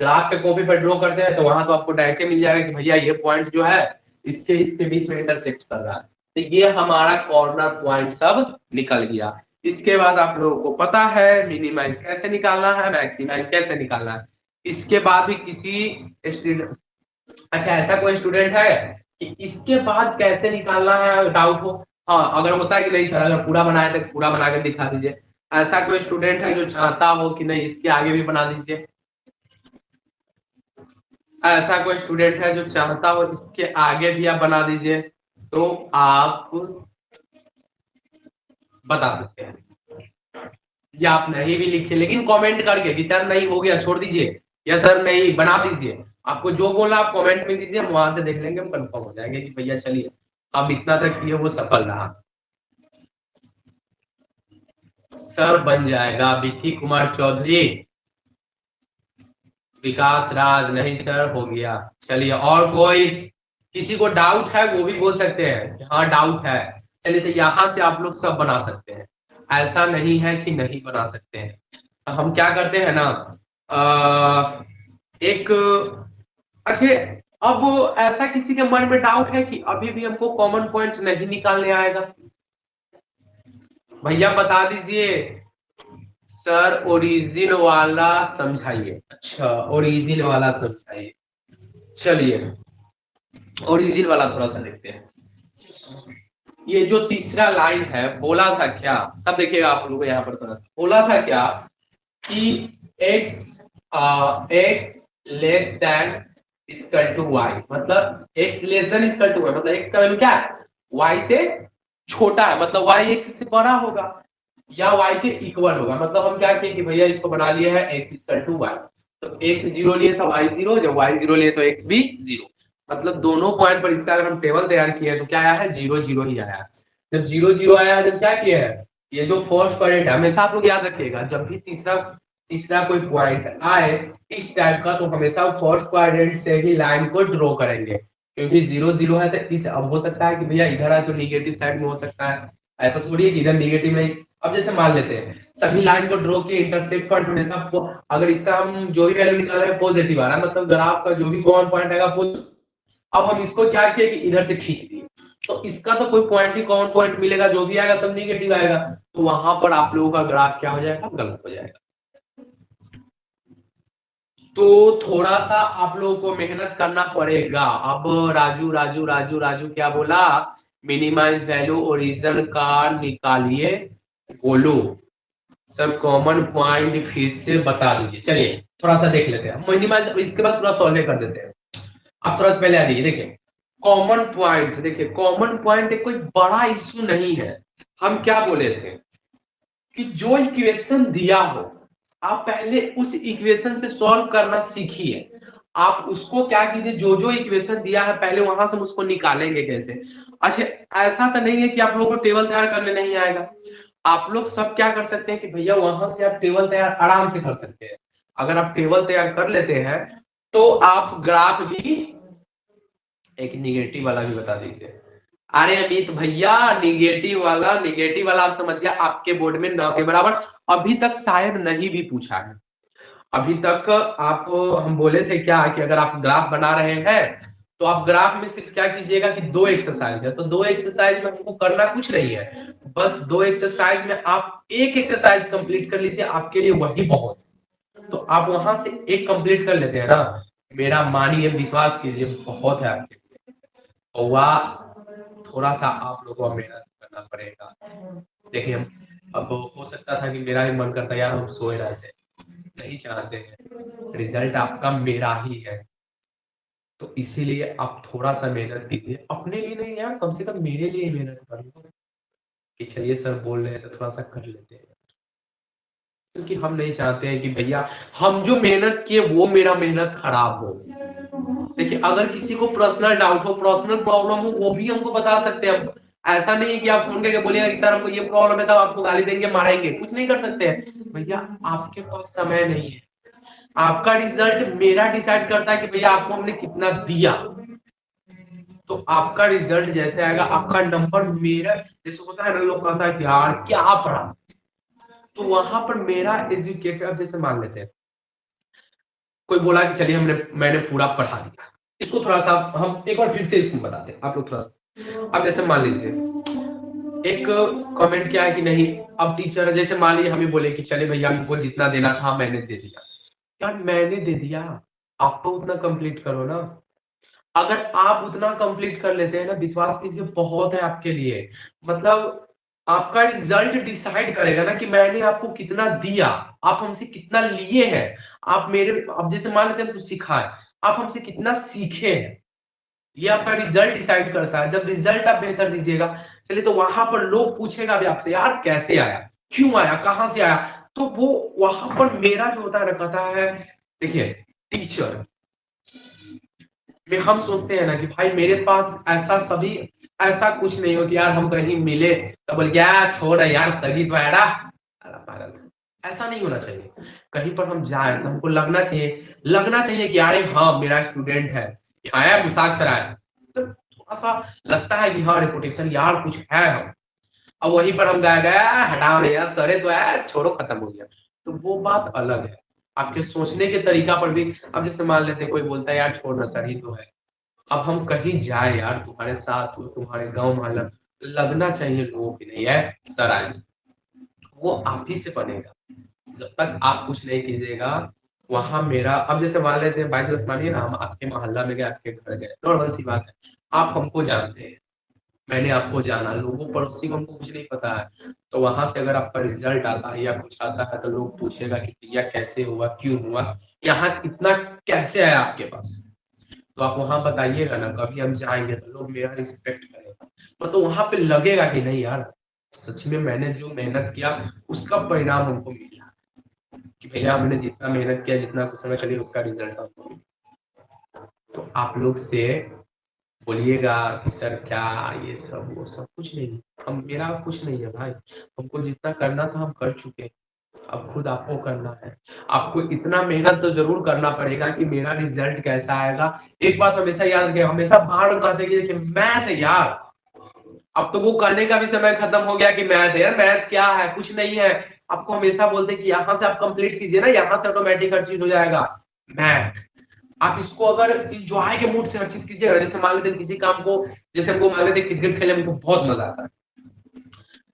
ग्राफ पे कॉपी पर ड्रॉ करते हैं तो वहां तो आपको डायरेक्ट मिल जाएगा कि भैया ये पॉइंट जो है इसके बीच में इंटरसेक्ट कर रहा है। तो ये हमारा कॉर्नर पॉइंट सब निकल गया। इसके बाद आप लोगों को पता है मिनिमाइज कैसे निकालना है, मैक्सिमाइज कैसे निकालना है। इसके बाद भी किसी स्टूडेंट, अच्छा ऐसा कोई स्टूडेंट है कि इसके बाद कैसे निकालना है डाउट हो, हाँ अगर होता है कि नहीं सर अगर पूरा बनाए तो पूरा बना कर दिखा दीजिए, ऐसा कोई स्टूडेंट है जो चाहता हो कि नहीं इसके आगे भी बना दीजिए, ऐसा कोई स्टूडेंट है जो चाहता हो इसके आगे भी आप बना दीजिए, तो आप बता सकते हैं या आप नहीं भी लिखिए लेकिन कमेंट करके कि सर नहीं हो गया छोड़ दीजिए या सर नहीं बना दीजिए। आपको जो बोला आप कमेंट में दीजिए, हम वहां से देख लेंगे, हम कंफर्म हो जाएंगे कि भैया चलिए हम इतना तक किए वो सफल रहा। सर बन जाएगा विकी कुमार चौधरी, विकास राज नहीं सर हो गया। चलिए और कोई किसी को डाउट है वो भी बोल सकते हैं कि हाँ डाउट है। चलिए तो यहाँ से आप लोग सब बना सकते हैं, ऐसा नहीं है कि नहीं बना सकते हैं। हम क्या करते हैं ना एक अच्छे, अब ऐसा किसी के मन में डाउट है कि अभी भी हमको कॉमन पॉइंट नहीं निकालने आएगा, भैया बता दीजिए सर ओरिजिन वाला समझाइए। अच्छा ओरिजिन वाला समझाइए, चलिए ओरिजिन वाला थोड़ा सा देखते हैं। ये जो तीसरा लाइन है बोला था क्या, सब देखिएगा आप लोगों को यहाँ पर थोड़ा सा बोला था क्या कि x x less than equal to y, मतलब x less than equal to y मतलब x का वैल्यू क्या है y से छोटा है, मतलब y x से बड़ा होगा या y के इक्वल होगा। मतलब हम क्या किए कि भैया इसको बना लिया है x इक्वल टू y, तो x 0 लिए था y 0, जब y 0 लिए तो x भी 0, मतलब दोनों पॉइंट पर इसका अगर हम टेबल तैयार किए तो क्या आया है 0 0 ही आया है। जब 0 0 आया है जब क्या किया है, ये जो फर्स्ट क्वाड्रेंट हमेशा आप लोग याद रखिएगा जब भी तीसरा तीसरा कोई पॉइंट आए इस टाइप का तो हमेशा फर्स्ट क्वाड्रेंट से ही लाइन को ड्रॉ करेंगे, क्योंकि 0 0 है तो इस अब हो सकता है कि भैया इधर आए तो निगेटिव साइड में हो सकता है, ऐसा थोड़ी है कि इधर निगेटिव नहीं। अब जैसे मान लेते हैं सभी लाइन को ड्रॉ किए इंटरसेक्ट पॉइंट हमेशा अगर इसका हम जो भी वैल्यू निकाल रहे हैं पॉजिटिव आ रहा है, मतलब ग्राफ का जो भी कॉमन पॉइंट आएगा अब हम इसको क्या किए कि इधर से खींच दिए तो इसका तो कोई पॉइंट ही कॉमन पॉइंट मिलेगा, जो भी आएगा सब निगेटिव आएगा, तो वहां पर आप लोगों का ग्राफ क्या हो जाएगा गलत हो जाएगा। तो थोड़ा सा आप लोगों को मेहनत करना पड़ेगा। अब राजू राजू राजू राजू क्या बोला, मिनिमाइज वैल्यू ओरिजिन का निकालिए। बोलो सर कॉमन पॉइंट फिर से बता दीजिए। चलिए थोड़ा सा देख लेते हैं मिनिमाइज, इसके बाद थोड़ा सॉल्व कर देते हैं। आप थोड़ा सा पहले आ जाइए। देखिए कॉमन पॉइंट, देखिए कॉमन पॉइंट एक कोई बड़ा इश्यू नहीं है। हम क्या बोले थे कि जो इक्वेशन दिया हो आप पहले उस इक्वेशन से सॉल्व करना सीखिए। आप उसको क्या कीजिए, जो जो इक्वेशन दिया है पहले वहां से हम उसको निकालेंगे कैसे। अच्छा ऐसा तो नहीं है कि आप लोगों को टेबल तैयार करने नहीं आएगा। आप लोग सब क्या कर सकते हैं कि भैया वहां से आप टेबल तैयार आराम से कर सकते हैं। अगर आप टेबल तैयार कर लेते हैं तो आप ग्राफ भी, एक निगेटिव वाला भी बता दीजिए। अरे अमित भैया निगेटिव वाला आप समझिए आपके बोर्ड में 9 के बराबर अभी तक शायद नहीं भी पूछा है। अभी तक आप, हम बोले थे क्या कि अगर आप ग्राफ बना रहे हैं तो आप ग्राफ में सिर्फ क्या कीजिएगा कि 2 एक्सरसाइज है, तो 2 एक्सरसाइज में हमको करना कुछ नहीं है। बस 2 एक्सरसाइज में आप एक एक्सरसाइज कंप्लीट कर लीजिए, आपके लिए वही बहुत। तो आप वहां से एक कंप्लीट कर लेते हैं ना, मेरा मानिए विश्वास कीजिए बहुत है आपके लिए। और वह थोड़ा सा आप लोगों को मेहनत करना पड़ेगा। देखिए हम, अब हो सकता था कि मेरा भी मन करता यार हम सोए रहे थे, नहीं चाहते हैं रिजल्ट आपका मेरा ही है। तो इसीलिए आप थोड़ा सा मेहनत कीजिए, अपने लिए नहीं यार कम से कम मेरे लिए मेहनत कर लो कि चलिए सर बोल रहे हैं तो थोड़ा सा कर लेते हैं। क्योंकि हम नहीं चाहते हैं कि भैया हम जो मेहनत किए वो मेरा मेहनत खराब हो। देखिए अगर किसी को पर्सनल डाउट हो, पर्सनल प्रॉब्लम हो, वो भी हमको बता सकते हैं। ऐसा नहीं है कि आप फोन करके बोलिएगा कि सर हमको ये प्रॉब्लम है तो आपको गाली देंगे मारेंगे, कुछ नहीं कर सकते हैं। भैया आपके पास समय नहीं है, आपका रिजल्ट मेरा डिसाइड करता है कि भैया आपको हमने कितना दिया। तो आपका रिजल्ट जैसे आएगा, आपका नंबर मेरा, जैसे होता है ना लोग कहता है कि यार क्या पढ़ा, तो वहां पर मेरा एजुकेटर, जैसे मान लेते हैं कोई बोला कि चलिए मैंने पूरा पढ़ा दिया, इसको थोड़ा सा हम एक बार फिर से इसको बताते हैं आप लोग थोड़ा सा। अब जैसे मान लीजिए एक कमेंट क्या है कि नहीं, अब टीचर जैसे मान लीजिए हमें बोले कि चले भैया हमको जितना देना था मैंने दे दिया। यार मैंने दे दिया, आप तो उतना कंप्लीट करो ना। अगर आप उतना कंप्लीट कर लेते हैं ना, विश्वास कीजिए बहुत है आपके लिए। मतलब आपका रिजल्ट डिसाइड करेगा ना कि मैंने आपको कितना दिया, आप हमसे कितना लिए हैं। आप मेरे, अब जैसे मान लेते हैं कुछ सिखाए, आप हमसे कितना सीखे हैं, ये आपका रिजल्ट डिसाइड करता है। जब रिजल्ट आप बेहतर दीजिएगा, चलिए तो वहां पर लोग पूछेगा भी आपसे यार कैसे आया, क्यों आया, कहां से आया। तो वो वहां पर मेरा जो होता है ना कहता है, देखिए टीचर में हम सोचते हैं ना कि भाई मेरे पास ऐसा सभी, ऐसा कुछ नहीं हो कि यार हम कहीं मिले तो बोल क्या छोड़ यार सगी तो है ना, ऐसा नहीं होना चाहिए। कहीं पर हम जाए तो हमको लगना चाहिए कि यार हाँ मेरा स्टूडेंट है, आया मुसाक आया, तो थोड़ा सा लगता है कि हाँ रेपुटेशन यार कुछ है हम। अब वहीं पर हम गया गया हटाओ भैया सरे तो है छोड़ो खत्म हो गया, तो वो बात अलग है। आपके सोचने के तरीका पर भी, अब जैसे मान लेते कोई बोलता है यार छोड़ना सर ही तो है। अब हम कहीं जाए यार तुम्हारे साथ हो, तुम्हारे गांव मोहल्ला, लगना चाहिए लोगों की नहीं है सर आए, वो आप ही से बनेगा। जब तक आप कुछ नहीं कीजिएगा वहां मेरा, अब जैसे मान लेते हैं बाई चांस मानिए ना हम आपके मोहल्ला में गए, आपके घर गए, नॉर्मल सी बात है, आप हमको जानते हैं, मैंने आपको जाना, लोगों पड़ोसी को हमको कुछ नहीं पता है। तो वहां से अगर आपका रिजल्ट आता है या कुछ आता है तो लोग पूछेगा कि भैया कैसे हुआ, क्यों हुआ, यहाँ इतना कैसे आया आपके पास। तो आप वहां बताइएगा ना, कभी हम जाएंगे तो लोग मेरा रिस्पेक्ट करेगा। मतलब वहां पे लगेगा कि नहीं यार सच में मैंने जो मेहनत किया उसका परिणाम हमको मिला, कि भैया हमने जितना मेहनत किया, जितना कुछ समय चलिए उसका रिजल्ट हमको मिला। तो आप लोग से बोलिएगा कि सर क्या ये सब वो सब कुछ नहीं, हम मेरा कुछ नहीं है भाई, हमको जितना करना था हम कर चुके हैं। अब खुद आपको करना है, आपको इतना मेहनत तो जरूर करना पड़ेगा कि मेरा रिजल्ट कैसा आएगा। एक बात हमेशा याद रखिए, हमेशा बाहर कहते हैं कि देखिए मैथ है यार, अब तो वो करने का भी समय खत्म हो गया कि मैथ है यार, मैथ क्या है कुछ नहीं है। आपको हमेशा बोलते हैं कि यहाँ से आप कंप्लीट कीजिए ना, यहाँ से ऑटोमेटिक हर चीज हो जाएगा। मैथ आप इसको अगर इंजॉय के मूड से हर चीज कीजिएगा, जैसे मान लेते किसी काम को, जैसे हमको मान लेते क्रिकेट खेलने में हमको बहुत मजा आता है,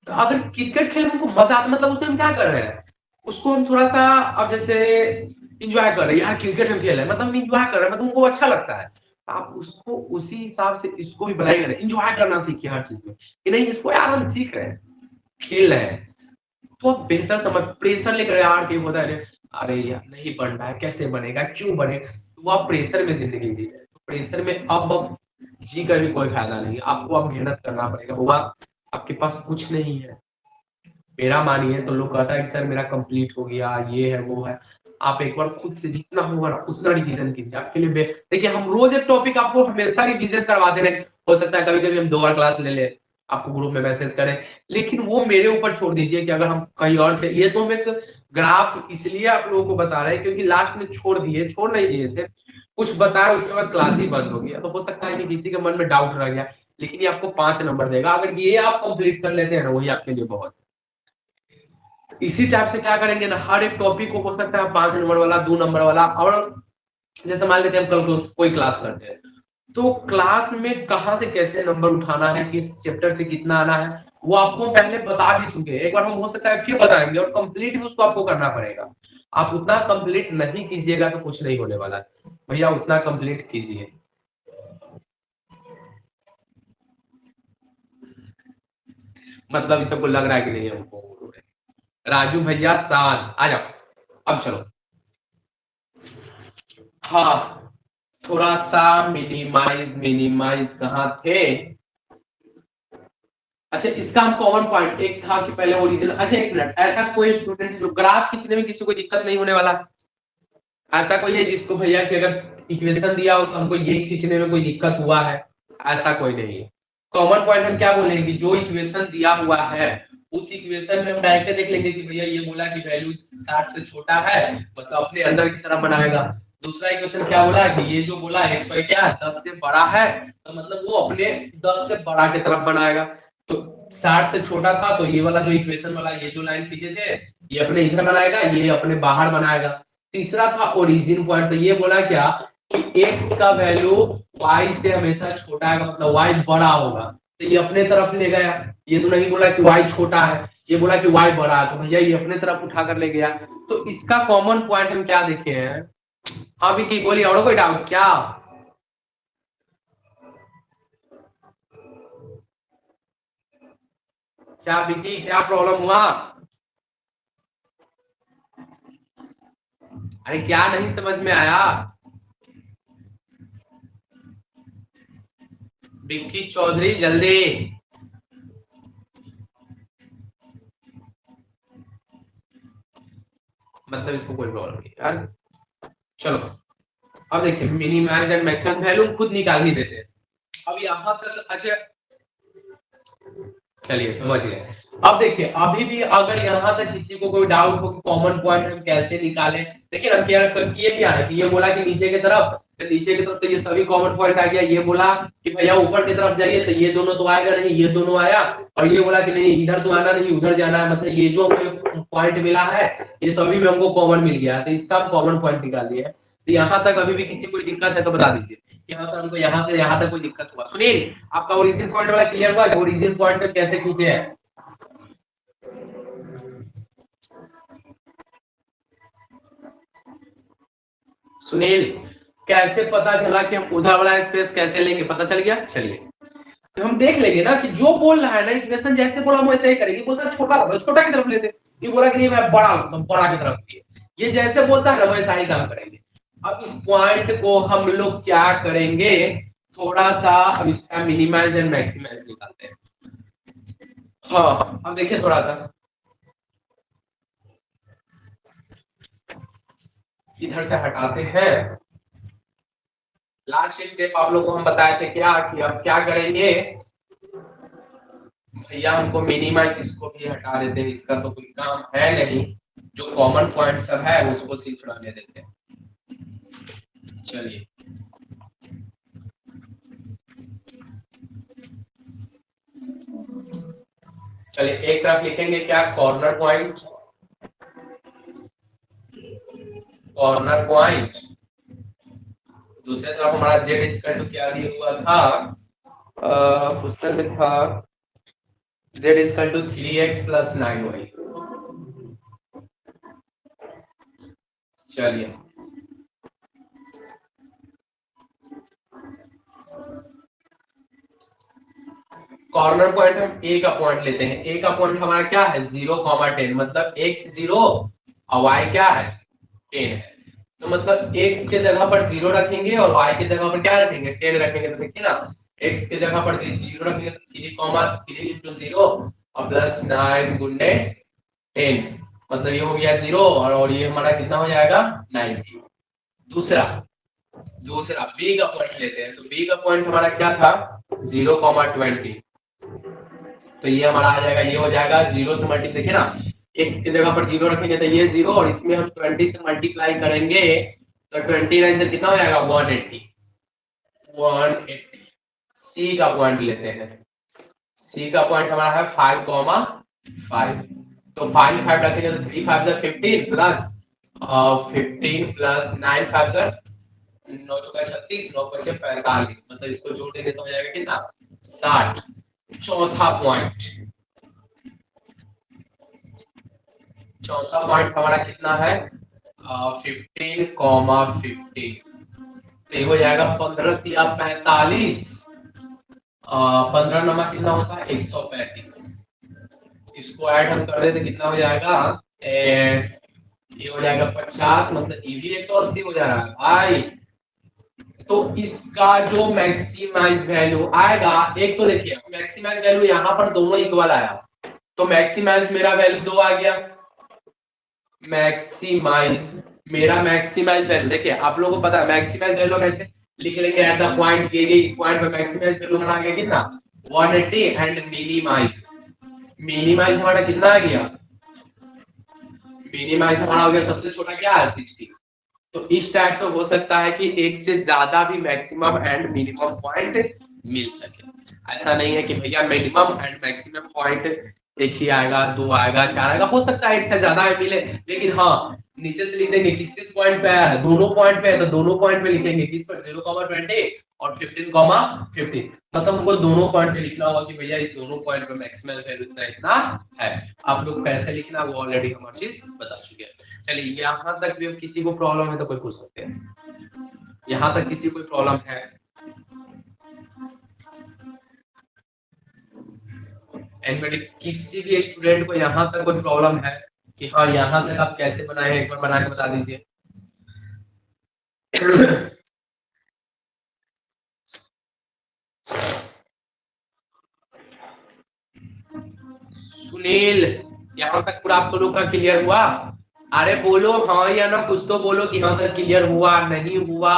तो अगर क्रिकेट खेलने में हमको मजा आता मतलब उसमें हम क्या कर रहे हैं, उसको हम थोड़ा सा, अब जैसे इंजॉय कर रहे हैं यार, क्रिकेट हम खेल रहे हैं मतलब हम इंजॉय कर रहे हैं, मतलब उनको अच्छा लगता है, आप उसको उसी हिसाब से इसको भी बनाइए, इंजॉय करना सीखिए हर चीज में, कि नहीं इसको यार हम सीख रहे हैं, खेल रहे हैं, तो आप बेहतर समझ, प्रेशर लेकर यार कि होता है अरे यार नहीं बन रहा है, कैसे बनेगा, क्यों बनेगा, तो आप प्रेशर में जिंदगी जी रहे हैं, तो प्रेशर में अब जी कर भी कोई फायदा नहीं, आपको अब मेहनत करना पड़ेगा, वो आपके पास कुछ नहीं है, मेरा मानिए तो लोग कहता है कि सर मेरा कंप्लीट हो गया, ये है वो है, आप एक बार खुद से जितना होगा ना उतना रिवीजन कीजिए, आपके लिए देखिए हम रोज एक टॉपिक आपको हमेशा रिवीजन करवाते रहे, हो सकता है कभी कभी हम 2 बार क्लास ले ले, आपको ग्रुप में मैसेज करें, लेकिन वो मेरे ऊपर छोड़ दीजिए कि अगर हम कहीं और से, ये तो हम एक ग्राफ इसलिए आप लोगों को बता रहे हैं क्योंकि लास्ट में छोड़ नहीं दिए थे, कुछ बताया उसके बाद क्लास ही बंद हो गया, तो हो सकता है कि किसी के मन में डाउट रह गया, लेकिन ये आपको 5 नंबर देगा, अगर ये आप कंप्लीट कर लेते हैं ना वही आपके लिए बहुत। इसी टाइप से क्या करेंगे ना, हर एक टॉपिक को हो सकता है 5 नंबर वाला, 2 नंबर वाला, और जैसे मान लेते हैं हम कल कोई क्लास करते हैं, तो क्लास में कहाँ से कैसे नंबर उठाना है, किस चैप्टर से कितना आना है, वो आपको पहले बता भी चुके हैं, एक बार हम हो सकता है फिर बताएंगे, और कंप्लीट भी उसको आपको करना पड़ेगा, आप उतना कंप्लीट नहीं कीजिएगा तो कुछ नहीं होने वाला, भैया उतना कंप्लीट कीजिए। मतलब इस सबको लग रहा है कि नहीं हमको, राजू भैया शान आ जाओ, अब चलो, हाँ थोड़ा सा मिनिमाइज मिनिमाइज कहाँ थे, अच्छा इसका हम कॉमन पॉइंट एक था कि पहले ओरिजिनल, अच्छा एक मिनट, ऐसा कोई स्टूडेंट जो ग्राफ खींचने में किसी को दिक्कत नहीं होने वाला, ऐसा कोई है जिसको भैया कि अगर इक्वेशन दिया हो तो हमको ये खींचने में कोई दिक्कत हुआ है, ऐसा कोई नहीं है, कॉमन पॉइंट हम क्या बोलेंगे कि जो इक्वेशन दिया हुआ है उस इक्वेशन में हम डायरेक्ट देख लेंगे कि भैया ये बोला कि वैल्यू 60 से छोटा है, मतलब अपने अंदर की तरफ बनाएगा, दूसरा इक्वेशन क्या बोला कि ये जो बोला x y क्या है 10 से बड़ा है, तो मतलब वो अपने 10 से बड़ा की तरफ बनाएगा, तो 60 से छोटा था तो ये वाला जो इक्वेशन वाला ये जो लाइन खींचे थे ये अपने इधर बनाएगा, ये अपने बाहर बनाएगा, तीसरा था ओरिजिन पॉइंट, तो ये बोला क्या कि x का वैल्यू y से हमेशा छोटा है, मतलब y बड़ा होगा, तो ये अपने तरफ ले गया, ये तो नहीं बोला कि y छोटा है, ये बोला कि y बड़ा है, तो भैया ये अपने तरफ उठा कर ले गया, तो इसका कॉमन पॉइंट हम क्या देखे हैं, हाँ विकी बोलिए, और कोई डाउट क्या, क्या विकी क्या प्रॉब्लम हुआ, अरे क्या नहीं समझ में आया, विक्की चौधरी जल्दी, मतलब इसको कोई प्रॉब्लम नहीं यार, चलो अब देखिए मिनिमाइज एंड मैक्सिमम वैल्यू खुद निकाल ही देते हैं, अब यहाँ तक अच्छा, चलिए समझ गए, अब देखिए अभी भी अगर यहाँ तक किसी को कोई डाउट हो कि कॉमन पॉइंट हम कैसे निकालें, देखिए ना क्या है कि ये बोला कि नीचे की तरफ, तो नीचे की तरफ तो ये सभी कॉमन पॉइंट आ गया, ये बोला कि भैया ऊपर की तरफ जाइए तो ये दोनों तो आएगा नहीं, ये दोनों आया, और ये बोला कि नहीं इधर तो आना नहीं उधर जाना है, मतलब ये जो हमको पॉइंट मिला है ये सभी में हमको कॉमन मिल गया, तो इसका हम कॉमन पॉइंट निकाल दिया है, तो यहाँ तक अभी भी किसी कोई दिक्कत है तो बता दीजिए, यहाँ से हमको यहाँ से यहाँ तक कोई दिक्कत हुआ, सुनील आपका ओरिजिन पॉइंट वाला क्लियर हुआ, ओरिजिन पॉइंट से कैसे खींचे है, सुनील कैसे पता चला कि हम उधर वाला स्पेस कैसे लेंगे, पता चल गया, चलिए तो हम देख लेंगे ना कि जो बोल रहा है ना इक्वेशन जैसे बोला हम वैसे ही करेंगे, बोलता है छोटा छोटा की तरफ लेते, ये बोला कि नहीं मैं बड़ा बड़ा की तरफ लिए, ये जैसे बोलता है ना वैसा ही काम करेंगे, अब इस पॉइंट को हम लोग क्या करेंगे, थोड़ा सा अब इसका मिनिमाइज एंड मैक्सिमाइज निकालते हैं, हाँ अब देखिए थोड़ा सा इधर से हटाते हैं, लास्ट स्टेप आप लोग को हम बताए थे क्या कि अब क्या करेंगे, भैया हमको मिनिमाइज इसको भी हटा देते हैं, इसका तो कोई काम है नहीं, जो कॉमन पॉइंट सब है उसको सिर्फ रहने देते हैं, चलिए चलिए एक तरफ लिखेंगे क्या कॉर्नर पॉइंट, कॉर्नर पॉइंट, दूसरे तरफ हमारा जेड इक्वल टू क्या दिया हुआ था, क्वेश्चन में था z equal to 3x plus 9y, चलिए कॉर्नर पॉइंट हम ए का पॉइंट लेते हैं। ए का पॉइंट हमारा क्या है 0,10, मतलब x 0 और y क्या है 10 है। तो मतलब x के जगह पर 0 रखेंगे और y के जगह पर क्या रखेंगे 10 रखेंगे। तो देखिए ना x के जगह पर 0 रखेंगे तो 3,3 into 0 और प्लस 9 गुणे 10, मतलब ये हो गया 0 और ये हमारा कितना हो जाएगा 90। दूसरा दूसरा b का पॉइंट लेते हैं। तो b का पॉइंट हमारा क्या था 0,20, तो ये हमारा आ जाएगा, ये हो जाएगा 0 से मल्टी, देखिए ना x की जगह पर 0 रखेंगे तो ये 0 और इसमें हम 20 से मल्टीप्लाई करेंगे तो 29 से कितना हो जाएगा 180। सी का पॉइंट लेते हैं। सी का पॉइंट हमारा है 5,5, तो 5 5 रखेंगे तो 3 5 जा 15 प्लस 15 प्लस 9 5 जा 9 चौका 36 9 पचे 45, मतलब इसको जोड़ देंगे तो हो जाएगा कितना 60। चौथा पॉइंट हमारा कितना है 15,15, तो ये हो जाएगा 15 या 45, 15 नंबर कितना होता है 135। इसको ऐड हम कर देते कितना हो जाएगा ये हो जाएगा 50, मतलब ये भी 180 हो जा रहा है भाई। तो इसका जो मैक्सिमाइज वैल्यू आएगा, एक तो देखिए मैक्सिमाइज वैल्यू यहाँ पर दोनों इक्वल आया, तो मैक्सिमाइज मेरा वैल्यू 2 आ गया। मेरा मैक्सिमाइज वैल्यू देखिए आप लोगों को पता है मैक्सिमाइज वैल्यू कैसे लिख लेंगे एट द पॉइंट ये इस पॉइंट पे मैक्सिमाइज वैल्यू हमारा आ गया कितना 180 एंड मिनिमाइज हमारा कितना आ गया, मिनिमाइज हमारा हो गया सबसे छोटा क्या है 60। तो इस टाइप से हो सकता है कि एक से ज्यादा भी मैक्सिमम एंड मिनिमम पॉइंट मिल सके। ऐसा नहीं है कि भैया मिनिमम एंड मैक्सिमम पॉइंट एक ही आएगा 2 आएगा 4 आएगा, हो सकता है एक से ज्यादा मिले, लेकिन हाँ नीचे से लिख देंगे किस पॉइंट पे आया है, दोनों पॉइंट पे है तो दोनों पॉइंट पे लिखेंगे किस पर 0,20 और 15,15, मतलब हमको दोनों पॉइंट पे लिखना होगा कि भैया इस दोनों पॉइंट पे मैक्सिमम वैल्यू इतना इतना है। आप लोग कैसे लिखना वो ऑलरेडी हम हर चीज बता चुके हैं। चलिए यहाँ तक भी किसी को प्रॉब्लम है तो कोई पूछ सकते हैं, यहाँ तक किसी को प्रॉब्लम है एनीबॉडी, किसी भी स्टूडेंट को यहाँ तक कोई प्रॉब्लम है कि हाँ यहाँ तक आप कैसे बनाए एक बार बना के बता दीजिए। सुनील यहाँ तक पूरा आप लोग का क्लियर हुआ? अरे बोलो हाँ या ना, कुछ तो बोलो कि हाँ सर क्लियर हुआ नहीं हुआ,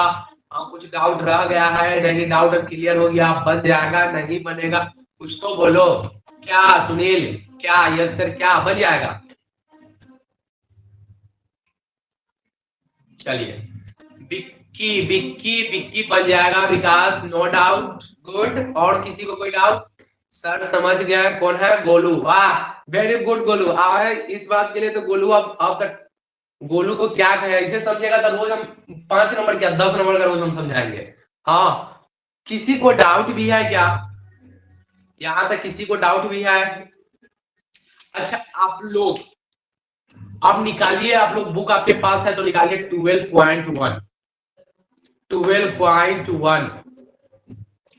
हाँ कुछ डाउट रह गया है नहीं, डाउट अब क्लियर हो गया बन जाएगा नहीं बनेगा, कुछ तो बोलो। क्या सुनील क्या यस सर क्या बन जाएगा? चलिए बिक्की बिक्की बिक्की बन जाएगा, विकास नो डाउट गुड। और किसी को कोई डाउट? सर समझ गया कौन है गोलू, वाह वेरी गुड गोलू आए इस बात के लिए। तो गोलू अब तक गोलू को क्या कहे ऐसे समझेगा तो रोज हम 5 नंबर क्या 10 नंबर का रोज हम समझाएंगे। हाँ किसी को डाउट भी है क्या? यहाँ तक किसी को डाउट भी है? अच्छा आप लोग अब निकालिए, आप लोग बुक आपके पास है तो निकालिए 12.1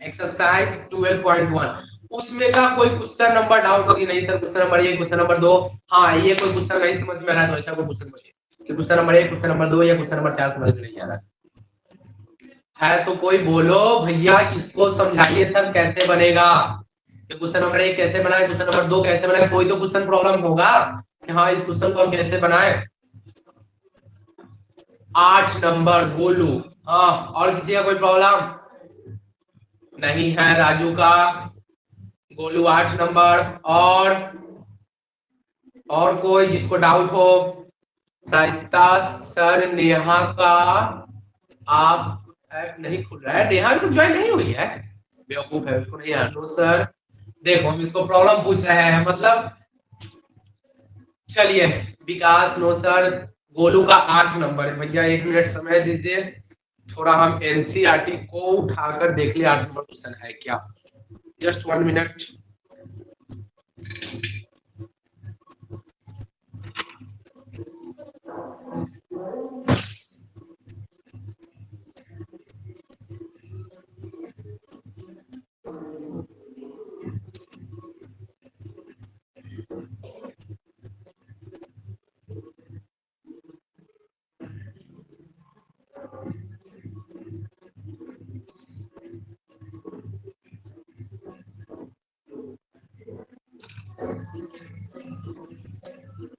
एक्सरसाइज 12.1, उसमें का कोई क्वेश्चन नंबर डाउट होगी नहीं sir question number 1 question number 2, हाँ ये कोई क्वेश्चन नहीं समझ में आ रहा है तो ऐसा कोई क्वेश्चन बोलिए कि क्वेश्चन नंबर 1 क्वेश्चन नंबर 2 या क्वेश्चन नंबर 4 समझ में नहीं आ रहा है तो कोई बोलो भैया इसको समझाइए सर कैसे बनेगा, क्वेश्चन नंबर 1 कैसे बनाए क्वेश्चन नंबर 2 कैसे बनाए, कोई तो क्वेश्चन प्रॉब्लम होगा कि हाँ इस क्वेश्चन को हम कैसे बनाए। 8 नंबर गोलू, हाँ और किसी का कोई प्रॉब्लम नहीं है? राजू का गोलू 8 नंबर, और कोई जिसको डाउट हो? शाइस्ता सर नेहा का आप ऐप नहीं खुल रहा है, नेहा तो ज्वाइन नहीं हुई है, बेवकूफ है उसको नहीं है। नो सर देखो हम इसको प्रॉब्लम पूछ रहे हैं मतलब, चलिए विकास नो सर, गोलू का 8 नंबर है भैया, 1 मिनट समय दीजिए थोड़ा हम एनसीईआरटी को उठाकर देख ले 8 नंबर क्वेश्चन है क्या, जस्ट 1 मिनट।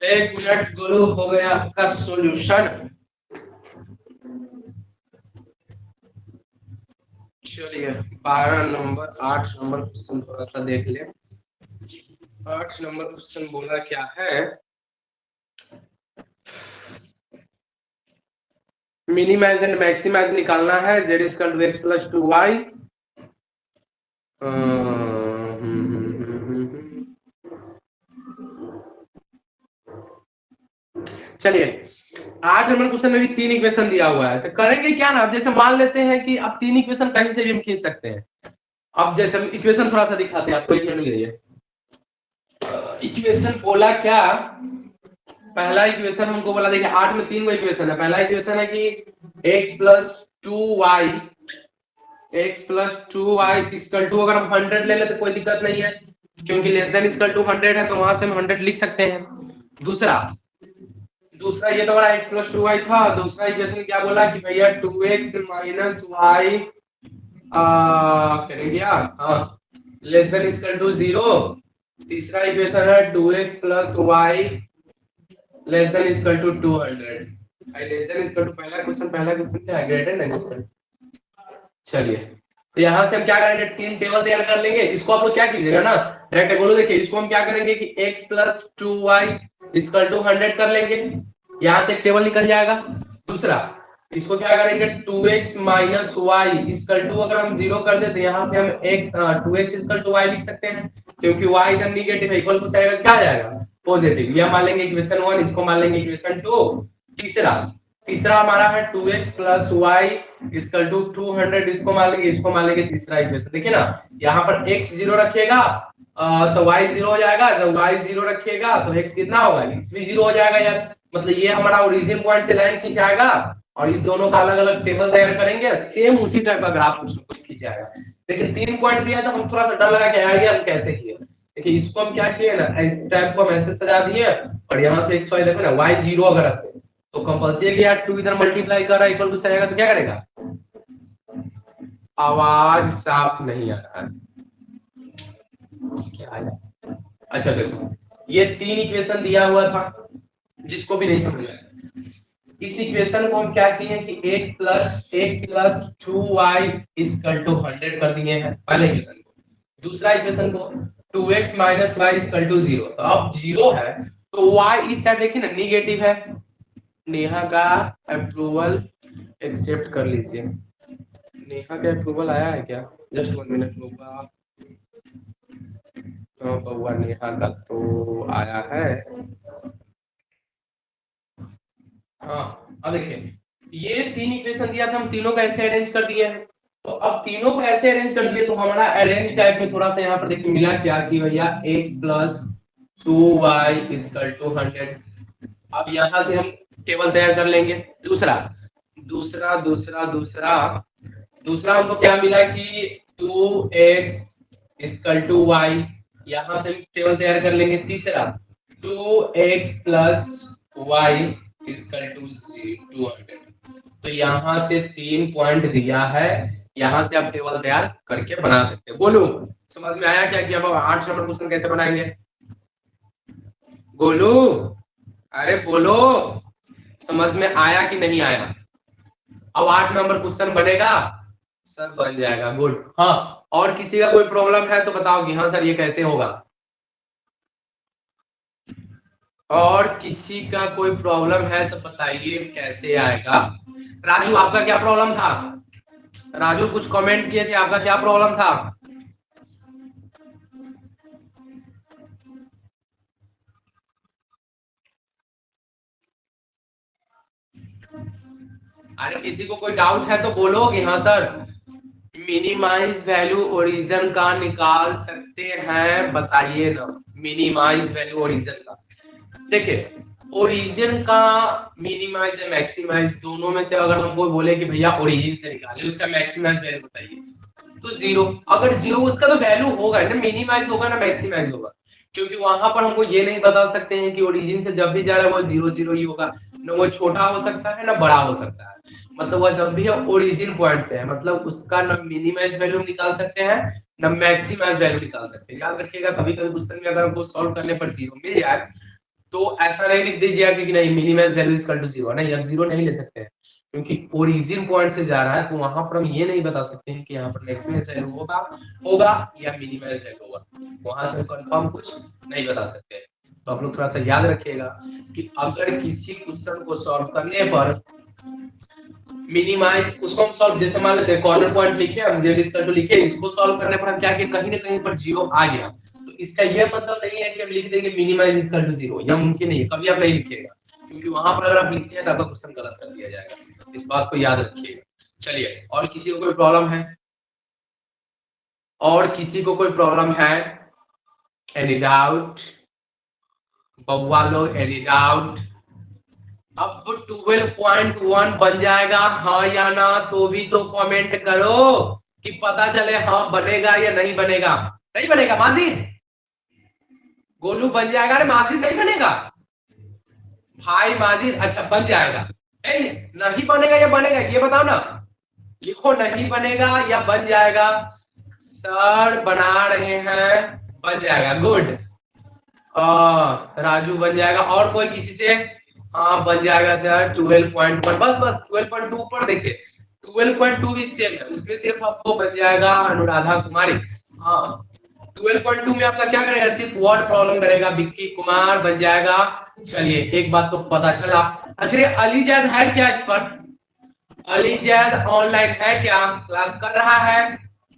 एक मिनट गुरु, हो गया आपका सॉल्यूशन। चलिए 12 नंबर 8 नंबर क्वेश्चन थोड़ा सा देख ले। 8 नंबर क्वेश्चन बोला क्या है, मिनिमाइज एंड मैक्सिमाइज निकालना है, z equal to x plus 2y। चलिए 8 नंबर क्वेश्चन में भी 3 इक्वेशन दिया हुआ है, तो करेंगे क्या ना, अब जैसे मान लेते हैं कि अब 3 इक्वेशन कहीं से भी हम खींच सकते हैं। अब जैसे हम इक्वेशन थोड़ा सा दिखाते हैं आपको, इक्वेशन बोला क्या, पहला इक्वेशन हमको बोला, देखिए 8 में 3 गो इक्वेशन है। पहला इक्वेशन है कि x plus 2y, x plus 2y equal to, अगर हम 100 ले ले तो कोई दिक्कत नहीं है, क्योंकि लेस देन इक्वल टू 100 है, तो वहां से हम 100 लिख सकते हैं। दूसरा ये तो हमारा x प्लस 2y था। दूसरा इक्वेशन क्या बोला कि भैया 2x माइनस y करेंगे यार, हाँ, लेस देन इक्वल टू 0। तीसरा इक्वेशन है 2x plus y less than equal to 200। Less than equal to पहला क्वेश्चन क्या है, ग्रेटर देन इक्वल। चलिए तो यहाँ से हम क्या करेंगे, 3 टेबल तैयार कर लेंगे। इसको आप लोग क्या कीजिएगा ना, डायरेक्ट बोलो, देखिए इसको हम क्या करेंगे कि x plus 2y equal to 100 कर लेंगे, यहाँ से एक टेबल निकल जाएगा। दूसरा इसको क्या करेंगे, 2x minus Y equal to, अगर हम 0 कर दे तो यहाँ से हम x 2x equal to y लिख सकते हैं, क्योंकि y जब निगेटिव है इक्वल टू से आएगा क्या आ जाएगा, पॉजिटिव। यह मान लेंगे इक्वेशन 1, इसको मान लेंगे इक्वेशन 2। तीसरा हमारा है 2x plus Y equal to 200, इसको मान लेंगे तीसरा इक्वेशन। देखिए ना, यहाँ पर x 0 रखिएगा तो y 0 हो जाएगा, जब y 0 रखिएगा तो x कितना होगा, x भी 0 हो जाएगा यार। मतलब ये हमारा ओरिजिन पॉइंट से लाइन खींचाएगा और इस दोनों का अलग अलग टेबल तैयार करेंगे, सेम उसी टाइप का ग्राफ कुछ खींचाएगा। लेकिन 3 पॉइंट दिया तो हम थोड़ा सा डर लगा कि यार हम कैसे किए। देखिए इसको हम क्या किए ना, इस टाइप को हम ऐसे सजा दिए, और यहाँ से x y देखो ना, y 0 अगर रखते तो कंपल्सरी है कि यार 2 इधर मल्टीप्लाई कर रहा है इक्वल टू से आएगा, तो क्या करेगा, आवाज साफ नहीं आ रहा है, क्या आया। अच्छा देखो, ये 3 इक्वेशन दिया हुआ था, जिसको भी नहीं समझ आया, इस इक्वेशन को हम क्या किए कि x plus 2y equal to 100 कर दिए हैं पहले इक्वेशन को। दूसरा इक्वेशन को 2x minus y equal to 0, तो अब 0 है तो y इस साइड देखिए ना निगेटिव है। नेहा का अप्रूवल एक्सेप्ट कर लीजिए। नेहा का अप्रूवल आया है क्या, जस्ट 1 मिनट होगा। बउआ नेहा का तो आया है, हाँ। अब देखिए ये 3 इक्वेशन दिया था, हम तीनों को ऐसे अरेंज कर दिए हैं। तो अब तीनों को ऐसे अरेंज कर दिए तो हमारा अरेंज टाइप में थोड़ा सा यहाँ पर देखिए मिला क्या कि भैया x plus 2y equal to 100। अब यहाँ से हम टेबल तैयार कर लेंगे। दूसरा दूसरा दूसरा दूसरा दूसरा हमको क्या मिला कि 2x इक्वल टू y, यहाँ से टेबल तैयार कर लेंगे। तीसरा 2x plus y equal to 200। तो यहाँ से 3 पॉइंट दिया है, यहाँ से आप टेबल तैयार करके बना सकते हैं। बोलू समझ में आया क्या कि अब 8 नंबर क्वेश्चन कैसे बनाएंगे, गोलू अरे बोलो, समझ में आया कि नहीं आया। अब 8 नंबर क्वेश्चन बनेगा, सर बन जाएगा, गुड। हाँ, और किसी का कोई प्रॉब्लम है तो बताओ कि हाँ सर ये कैसे होगा, और किसी का कोई प्रॉब्लम है तो बताइए कैसे आएगा। राजू आपका क्या प्रॉब्लम था, राजू कुछ कमेंट किए थे, आपका क्या प्रॉब्लम था। अरे किसी को कोई डाउट है तो बोलो कि हाँ सर मिनिमाइज वैल्यू ओरिजिन का निकाल सकते हैं, बताइए ना। मिनिमाइज वैल्यू ओरिजिन का, देखिए ओरिजिन का मिनिमाइज या मैक्सिमाइज दोनों में से अगर हमको बोले कि भैया ओरिजिन से निकाले उसका मैक्सिमाइज वैल्यू बताइए, तो 0। अगर 0 उसका तो वैल्यू होगा ना, मिनिमाइज होगा ना मैक्सिमाइज होगा, क्योंकि वहां पर हमको ये नहीं बता सकते हैं कि ओरिजिन से जब भी जा रहा है वो 0 0 ही होगा, ना वो छोटा हो सकता है ना बड़ा हो सकता है। मतलब वह जब भी है ओरिजिन पॉइंट से है, मतलब उसका ना मिनिमाइज वैल्यू निकाल सकते हैं ना मैक्सिमाइज वैल्यू निकाल सकते हैं। याद रखिएगा कभी कभी क्वेश्चन में अगर हमको सॉल्व करने पर 0 मिल जाए तो ऐसा नहीं लिख दीजिएगा कि नहीं minimise value is equal to 0, नहीं आप 0 नहीं ले सकते हैं क्योंकि ओरिजिन पॉइंट से जा रहा है, तो वहां पर हम ये नहीं बता सकते हैं कि यहाँ पर मैक्सिमाइज वैल्यू होगा या मिनिमाइज वैल्यू होगा, वहां से हम कंफर्म कुछ नहीं बता सकते। तो आप लोग थोड़ा सा याद रखिएगा कि अगर किसी क्वेश्चन को सॉल्व करने पर मिनिमाइज उसको हम सॉल्व, जैसे मान लेते हैं कॉर्नर पॉइंट लिखे हम z इक्वल टू लिखे, इसको सॉल्व करने पर हम क्या किया कहीं ना कहीं पर 0 आ गया, तो इसका ये मतलब नहीं है कि हम लिख देंगे मिनिमाइज इक्वल टू 0, यह मुमकिन नहीं है, कभी आप नहीं लिखिएगा क्योंकि वहां पर अगर आप लिखते हैं तो आपका क्वेश्चन गलत कर दिया जाएगा, इस बात को याद रखिएगा। चलिए, और किसी को कोई प्रॉब्लम है? और किसी को कोई प्रॉब्लम है? एनी डाउट बउआ लोग, एनी डाउट? अब 12.1 बन जाएगा हाँ या ना, तो भी तो कमेंट करो कि पता चले हाँ बनेगा या नहीं बनेगा। नहीं बनेगा माजिद? गोलू बन जाएगा? अरे माजिद नहीं बनेगा भाई, माजिद अच्छा बन जाएगा। नहीं बनेगा या बनेगा ये बताओ ना, लिखो नहीं बनेगा या बन जाएगा। सर बना रहे हैं, बन जाएगा, गुड। राजू बन जाएगा, और कोई किसी से? हाँ बन जाएगा सर 12.1, बस 12.2 पर देखिए 12.2 भी सेम है, उसमें सिर्फ आपको बन जाएगा अनुराधा कुमारी। हाँ 12.2 में आपका क्या करेगा, सिर्फ वर्ड प्रॉब्लम करेगा, विक्की कुमार बन जाएगा। चलिए एक बात तो पता चला। अच्छा ये अली जैद है क्या इस पर? अली जैद ऑनलाइन है क्या, क्लास कर रहा है?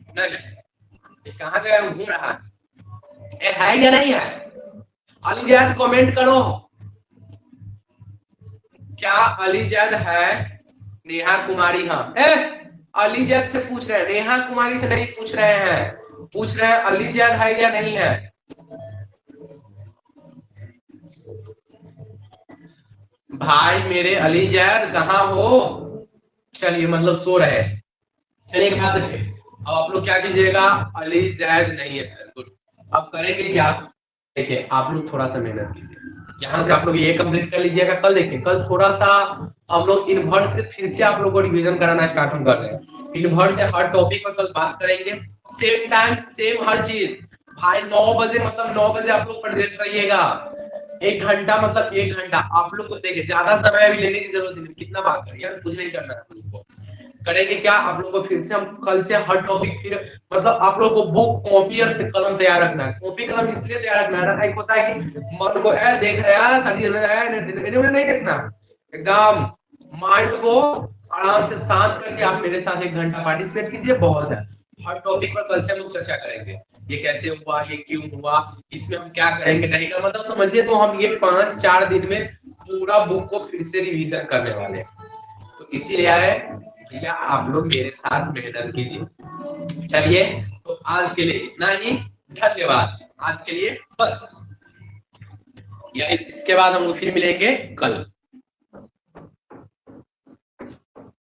नहीं, कहाँ गया, घूम रहा है या नहीं है? अली जैद कमेंट करो, क्या अली जैद है? नेहा कुमारी, हाँ अली जैद से पूछ रहे हैं, नेहा कुमारी से नहीं पूछ रहे हैं, पूछ रहे हैं अली जैद है या नहीं है। भाई मेरे अली जैद कहाँ हो? चलिए मतलब सो रहे हैं। चलिए एक बात देखिए, अब आप लोग क्या कीजिएगा, अली जैद नहीं है सर, गुड। अब करेंगे क्या, देखिए आप लोग थोड़ा सा मेहनत कीजिए, यहाँ से आप लोग ये कंप्लीट कर लीजिएगा, कल देखिए कल थोड़ा सा हम लोग इनवर्ट से फिर से आप लोग को रिवीजन कराना स्टार्ट हम कर रहे हैं, इनवर्ट से हर टॉपिक पर कल बात करेंगे, सेम टाइम सेम हर चीज। भाई 9 बजे मतलब 9 बजे आप लोग प्रेजेंट रहिएगा, 1 घंटा मतलब 1 घंटा आप लोग को देखिए, ज्यादा समय अभी लेने की जरूरत नहीं, कितना बात करें यार, कुछ नहीं करना है आप लोग को। करेंगे क्या, आप लोगों को फिर से हम कल से हर टॉपिक फिर मतलब आप लोगों को बुक कॉपी और कलम तैयार रखना है, कॉपी कलम इसलिए तैयार रखना है ना, एक होता है कि मन को देख रहा है सारी नहीं देखना, एकदम माइंड को आराम से शांत करके आप मेरे साथ 1 घंटा पार्टिसिपेट कीजिए, बहुत है। हर टॉपिक पर कल से हम लोग चर्चा करेंगे, ये कैसे हुआ, ये क्यों हुआ, इसमें हम क्या करेंगे नहीं का मतलब समझिए, तो हम ये 5-4 दिन में पूरा बुक को फिर से रिवीजन करने वाले हैं, तो इसीलिए भैया आप लोग मेरे साथ मेहनत कीजिए। चलिए तो आज के लिए इतना ही, धन्यवाद आज के लिए बस, या इसके बाद हम लोग फिर मिलेंगे कल।